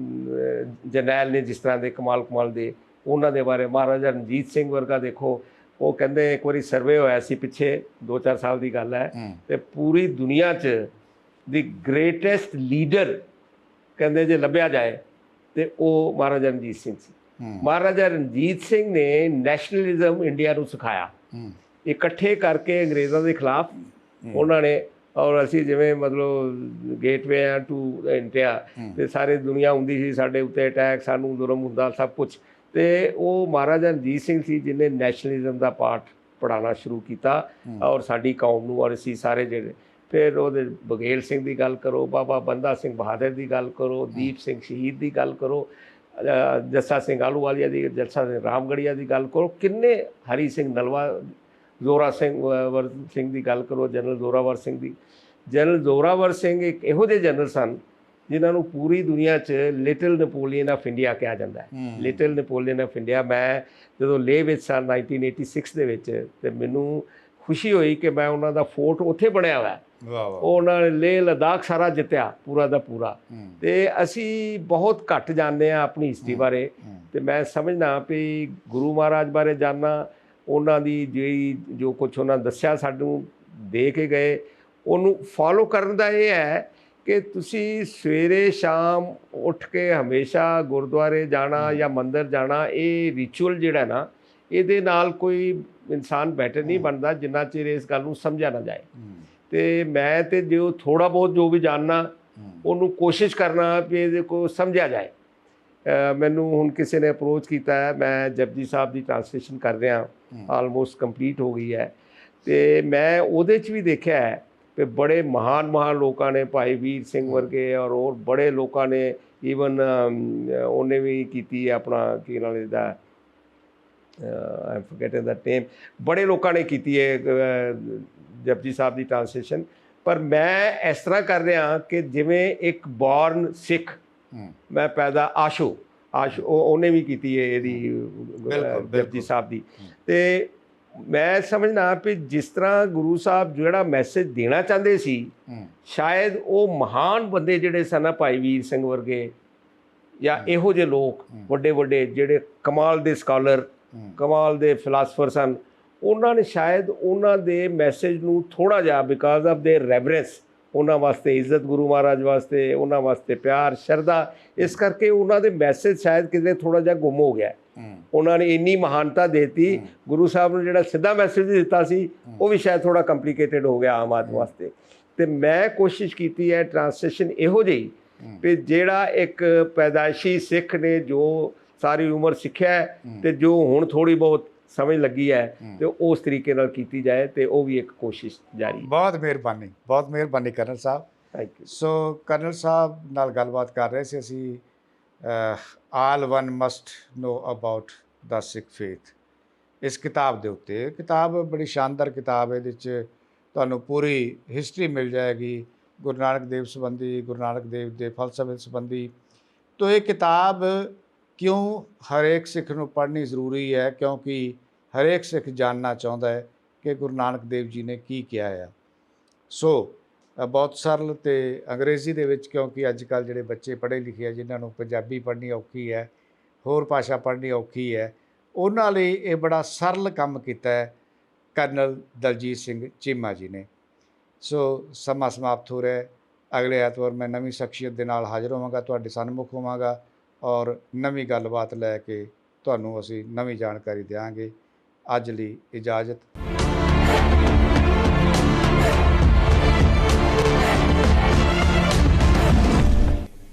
ਜਰਨੈਲ ਨੇ ਜਿਸ ਤਰ੍ਹਾਂ ਦੇ ਕਮਾਲ ਦੇ, ਉਹਨਾਂ ਦੇ ਬਾਰੇ। ਮਹਾਰਾਜਾ ਰਣਜੀਤ ਸਿੰਘ ਵਰਗਾ ਦੇਖੋ, ਉਹ ਕਹਿੰਦੇ ਇੱਕ ਵਾਰੀ ਸਰਵੇ ਹੋਇਆ ਸੀ ਪਿੱਛੇ 2-4 ਸਾਲ ਦੀ ਗੱਲ ਹੈ, ਤੇ ਪੂਰੀ ਦੁਨੀਆ 'ਚ ਦੀ ਗ੍ਰੇਟੈਸਟ ਲੀਡਰ ਕਹਿੰਦੇ ਜੇ ਲੱਭਿਆ ਜਾਏ ਤੇ ਉਹ ਮਹਾਰਾਜਾ ਰਣਜੀਤ ਸਿੰਘ ਸੀ। ਮਹਾਰਾਜਾ ਰਣਜੀਤ ਸਿੰਘ ਨੇ ਨੈਸ਼ਨਲਿਜ਼ਮ ਇੰਡੀਆ ਨੂੰ ਸਿਖਾਇਆ, ਇਕੱਠੇ ਕਰਕੇ ਅੰਗਰੇਜ਼ਾਂ ਦੇ ਖਿਲਾਫ ਉਹਨਾਂ ਨੇ। ਔਰ ਅਸੀਂ ਜਿਵੇਂ ਮਤਲਬ ਗੇਟਵੇ ਆ ਟੂ ਇੰਡੀਆ, ਤੇ ਸਾਰੇ ਦੁਨੀਆ ਹੁੰਦੀ ਸੀ ਸਾਡੇ ਉੱਤੇ ਅਟੈਕ, ਸਾਨੂੰ ਜ਼ੁਲਮ ਹੁੰਦਾ ਸਭ ਕੁਛ, ਤੇ ਉਹ ਮਹਾਰਾਜਾ ਰਣਜੀਤ ਸਿੰਘ ਸੀ ਜਿਹਨੇ ਨੈਸ਼ਨਲਿਜ਼ਮ ਦਾ ਪਾਠ ਪੜ੍ਹਾਉਣਾ ਸ਼ੁਰੂ ਕੀਤਾ ਔਰ ਸਾਡੀ ਕੌਮ ਨੂੰ। ਔਰ ਅਸੀਂ ਸਾਰੇ ਜਿਹੜੇ ਫਿਰ ਉਹਦੇ ਬਘੇਲ ਸਿੰਘ ਦੀ ਗੱਲ ਕਰੋ, ਬਾਬਾ ਬੰਦਾ ਸਿੰਘ ਬਹਾਦਰ ਦੀ ਗੱਲ ਕਰੋ, ਦੀਪ ਸਿੰਘ ਸ਼ਹੀਦ ਦੀ ਗੱਲ ਕਰੋ, ਜੱਸਾ ਸਿੰਘ ਆਹਲੂਵਾਲੀਆ ਦੀ, ਜੱਸਾ ਸਿੰਘ ਰਾਮਗੜੀਆ ਦੀ ਗੱਲ ਕਰੋ, ਕਿੰਨੇ ਹਰੀ ਸਿੰਘ ਨਲਵਾ, ਜ਼ੋਰਾ ਸਿੰਘ ਦੀ ਗੱਲ ਕਰੋ, ਜਨਰਲ ਜ਼ੋਰਾਵਰ ਸਿੰਘ ਦੀ। ਜਨਰਲ ਜ਼ੋਰਾਵਰ ਸਿੰਘ ਇੱਕ ਇਹੋ ਜਿਹੇ ਜਨਰਲ ਸਨ ਜਿਨ੍ਹਾਂ ਨੂੰ ਪੂਰੀ ਦੁਨੀਆ 'ਚ ਲਿਟਲ ਨੈਪੋਲੀਅਨ ਆਫ ਇੰਡੀਆ ਕਿਹਾ ਜਾਂਦਾ ਹੈ। Little Napoleon of India. ਮੈਂ ਜਦੋਂ ਲੇਹ ਵਿੱਚ ਸਾਲ 1986 ਦੇ ਵਿੱਚ, ਤੇ ਮੈਨੂੰ ਖੁਸ਼ੀ ਹੋਈ ਕਿ ਮੈਂ ਉਹਨਾਂ ਦਾ ਫੋਰਟ ਉੱਥੇ ਬਣਿਆ ਹੋਇਆ, ਉਹਨਾਂ ਨੇ ਲੇਹ ਲਦਾਖ ਸਾਰਾ ਜਿੱਤਿਆ ਪੂਰਾ ਦਾ ਪੂਰਾ। ਤੇ ਅਸੀਂ ਬਹੁਤ ਘੱਟ ਜਾਣਦੇ ਹਾਂ ਆਪਣੀ ਹਿਸਟਰੀ ਬਾਰੇ, ਤੇ ਮੈਂ ਸਮਝਦਾ ਵੀ ਗੁਰੂ ਮਹਾਰਾਜ ਬਾਰੇ ਜਾਣਨਾ, ਉਹਨਾਂ ਦੀ ਜਿਹੜੀ ਜੋ ਕੁਛ ਉਹਨਾਂ ਦੱਸਿਆ ਸਾਨੂੰ ਦੇ ਕੇ ਗਏ, ਉਹਨੂੰ ਫੋਲੋ ਕਰਨ ਦਾ ਇਹ ਹੈ ਕਿ ਤੁਸੀਂ ਸਵੇਰੇ ਸ਼ਾਮ ਉੱਠ ਕੇ ਹਮੇਸ਼ਾ ਗੁਰਦੁਆਰੇ ਜਾਣਾ ਜਾਂ ਮੰਦਰ ਜਾਣਾ। ਇਹ ਰਿਚੁਅਲ ਜਿਹੜਾ ਨਾ, ਇਹਦੇ ਨਾਲ ਕੋਈ ਇਨਸਾਨ ਬੈਟਰ ਨਹੀਂ ਬਣਦਾ ਜਿੰਨਾ ਚਿਰ ਇਸ ਗੱਲ ਨੂੰ ਸਮਝਿਆ ਨਾ ਜਾਏ। ਤੇ ਮੈਂ ਤੇ ਜੋ ਥੋੜ੍ਹਾ ਬਹੁਤ ਜੋ ਵੀ ਜਾਣਨਾ, ਉਹਨੂੰ ਕੋਸ਼ਿਸ਼ ਕਰਨਾ ਵੀ ਇਹਦੇ ਕੋ ਸਮਝਿਆ ਜਾਏ। ਮੈਨੂੰ ਹੁਣ ਕਿਸੇ ਨੇ ਅਪਰੋਚ ਕੀਤਾ ਹੈ, ਮੈਂ ਜਪਜੀ ਸਾਹਿਬ ਦੀ ਟ੍ਰਾਂਸਲੇਸ਼ਨ ਕਰ ਰਿਹਾ, ਆਲਮੋਸਟ ਕੰਪਲੀਟ ਹੋ ਗਈ ਹੈ, ਤੇ ਮੈਂ ਉਹਦੇ 'ਚ ਵੀ ਦੇਖਿਆ ਹੈ ਕਿ ਬੜੇ ਮਹਾਨ ਲੋਕਾਂ ਨੇ, ਭਾਈ ਵੀਰ ਸਿੰਘ ਵਰਗੇ ਔਰ ਹੋਰ ਬੜੇ ਲੋਕਾਂ ਨੇ, ਈਵਨ ਉਹਨੇ ਵੀ ਕੀਤੀ ਹੈ ਆਪਣਾ ਕੀ ਨਾਲ ਇਹਦਾ ਆਈ ਫੋਰਗੇਟਿੰਗ ਦਾ ਨੇਮ, ਬੜੇ ਲੋਕਾਂ ਨੇ ਕੀਤੀ ਹੈ ਜਪਜੀ ਸਾਹਿਬ ਦੀ ਟ੍ਰਾਂਸਲੇਸ਼ਨ। ਪਰ ਮੈਂ ਇਸ ਤਰ੍ਹਾਂ ਕਰ ਰਿਹਾ ਕਿ ਜਿਵੇਂ ਇੱਕ ਬੌਰਨ ਸਿੱਖ ਮੈਂ ਪੈਦਾ, ਆਸ਼ੂ ਉਹਨੇ ਵੀ ਕੀਤੀ ਹੈ ਇਹਦੀ ਜਪਜੀ ਸਾਹਿਬ ਦੀ। ਤੇ ਮੈਂ ਸਮਝਣਾ ਵੀ ਜਿਸ ਤਰ੍ਹਾਂ ਗੁਰੂ ਸਾਹਿਬ ਜਿਹੜਾ ਮੈਸੇਜ ਦੇਣਾ ਚਾਹੁੰਦੇ ਸੀ, ਸ਼ਾਇਦ ਉਹ ਮਹਾਨ ਬੰਦੇ ਜਿਹੜੇ ਸਨ ਨਾ, ਭਾਈ ਵੀਰ ਸਿੰਘ ਵਰਗੇ ਜਾਂ ਇਹੋ ਜਿਹੇ ਲੋਕ ਵੱਡੇ ਵੱਡੇ ਜਿਹੜੇ ਕਮਾਲ ਦੇ ਸਕਾਲਰ, ਕਮਾਲ ਦੇ ਫਿਲਾਸਫਰ ਸਨ, ਉਹਨਾਂ ਨੇ ਸ਼ਾਇਦ ਉਹਨਾਂ ਦੇ ਮੈਸੇਜ ਨੂੰ ਥੋੜ੍ਹਾ ਜਿਹਾ ਬਿਕਾਜ਼ ਆਫ ਦੇਅਰ ਰੈਵਰੈਂਸ, ਉਹਨਾਂ ਵਾਸਤੇ ਇੱਜ਼ਤ, ਗੁਰੂ ਮਹਾਰਾਜ ਵਾਸਤੇ ਉਹਨਾਂ ਵਾਸਤੇ ਪਿਆਰ, ਸ਼ਰਧਾ, ਇਸ ਕਰਕੇ ਉਹਨਾਂ ਦੇ ਮੈਸੇਜ ਸ਼ਾਇਦ ਕਿਤੇ ਥੋੜ੍ਹਾ ਜਿਹਾ ਗੁੰਮ ਹੋ ਗਿਆ। ਉਹਨਾਂ ਨੇ ਇੰਨੀ ਮਹਾਨਤਾ ਦੇਤੀ, ਗੁਰੂ ਸਾਹਿਬ ਨੂੰ ਜਿਹੜਾ ਸਿੱਧਾ ਮੈਸੇਜ ਦਿੱਤਾ ਸੀ ਉਹ ਵੀ ਸ਼ਾਇਦ ਥੋੜ੍ਹਾ ਕੰਪਲੀਕੇਟਡ ਹੋ ਗਿਆ ਆਮ ਆਦਮੀ ਵਾਸਤੇ। ਤੇ ਮੈਂ ਕੋਸ਼ਿਸ਼ ਕੀਤੀ ਹੈ ਟ੍ਰਾਂਸਲੇਸ਼ਨ ਇਹੋ ਜਿਹੀ ਵੀ ਜਿਹੜਾ ਇੱਕ ਪੈਦਾਇਸ਼ੀ ਸਿੱਖ ਨੇ ਜੋ ਸਾਰੀ ਉਮਰ ਸਿੱਖਿਆ ਤੇ ਜੋ ਹੁਣ ਥੋੜ੍ਹੀ ਬਹੁਤ ਸਮਝ ਲੱਗੀ ਹੈ ਤੇ ਉਸ ਤਰੀਕੇ ਨਾਲ ਕੀਤੀ ਜਾਏ, ਤੇ ਉਹ ਵੀ ਇੱਕ ਕੋਸ਼ਿਸ਼ ਜਾਰੀ। ਬਹੁਤ ਮਿਹਰਬਾਨੀ ਕਰਨਲ ਸਾਹਿਬ। Thank you. ਸੋ ਕਰਨਲ ਸਾਹਿਬ ਨਾਲ ਗੱਲਬਾਤ ਕਰ ਰਹੇ ਸੀ ਅਸੀਂ, all one must know about the Sikh faith, ਇਸ ਕਿਤਾਬ ਦੇ ਉੱਤੇ। ਕਿਤਾਬ ਬੜੀ ਸ਼ਾਨਦਾਰ ਕਿਤਾਬ ਹੈ, ਇਹਦੇ 'ਚ ਤੁਹਾਨੂੰ ਪੂਰੀ ਹਿਸਟਰੀ ਮਿਲ ਜਾਏਗੀ ਗੁਰੂ ਨਾਨਕ ਦੇਵ ਸੰਬੰਧੀ, ਗੁਰੂ ਨਾਨਕ ਦੇਵ ਦੇ ਫਲਸਫੇ ਸੰਬੰਧੀ। ਤੋ ਇਹ ਕਿਤਾਬ ਕਿਉਂ ਹਰੇਕ ਸਿੱਖ ਨੂੰ ਪੜ੍ਹਨੀ ਜ਼ਰੂਰੀ ਹੈ, ਕਿਉਂਕਿ ਹਰੇਕ ਸਿੱਖ ਜਾਣਨਾ ਚਾਹੁੰਦਾ ਹੈ ਕਿ ਗੁਰੂ ਨਾਨਕ ਦੇਵ ਜੀ ਨੇ ਕੀ ਕਿਹਾ ਹੈ। ਸੋ ਬਹੁਤ ਸਰਲ ਤੇ ਅੰਗਰੇਜ਼ੀ ਦੇ ਵਿੱਚ, ਕਿਉਂਕਿ ਅੱਜ ਕੱਲ੍ਹ ਜਿਹੜੇ ਬੱਚੇ ਪੜ੍ਹੇ ਲਿਖੇ ਆ, ਜਿਨ੍ਹਾਂ ਨੂੰ ਪੰਜਾਬੀ ਪੜ੍ਹਨੀ ਔਖੀ ਹੈ, ਹੋਰ ਭਾਸ਼ਾ ਪੜ੍ਹਨੀ ਔਖੀ ਹੈ, ਉਹਨਾਂ ਲਈ ਇਹ ਬੜਾ ਸਰਲ ਕੰਮ ਕੀਤਾ ਹੈ ਕਰਨਲ ਦਲਜੀਤ ਸਿੰਘ ਚੀਮਾ ਜੀ ਨੇ। ਸੋ ਸਮਾਂ ਸਮਾਪਤ ਹੋ ਰਿਹਾ। ਅਗਲੇ ਐਤਵਾਰ ਮੈਂ ਨਵੀਂ ਸ਼ਖਸੀਅਤ ਦੇ ਨਾਲ ਹਾਜ਼ਰ ਹੋਵਾਂਗਾ, ਤੁਹਾਡੇ ਸਨਮੁਖ ਹੋਵਾਂਗਾ ਔਰ ਨਵੀਂ ਗੱਲਬਾਤ ਲੈ ਕੇ ਤੁਹਾਨੂੰ ਅਸੀਂ ਨਵੀਂ ਜਾਣਕਾਰੀ ਦਿਆਂਗੇ। ਅੱਜ ਲਈ ਇਜਾਜ਼ਤ।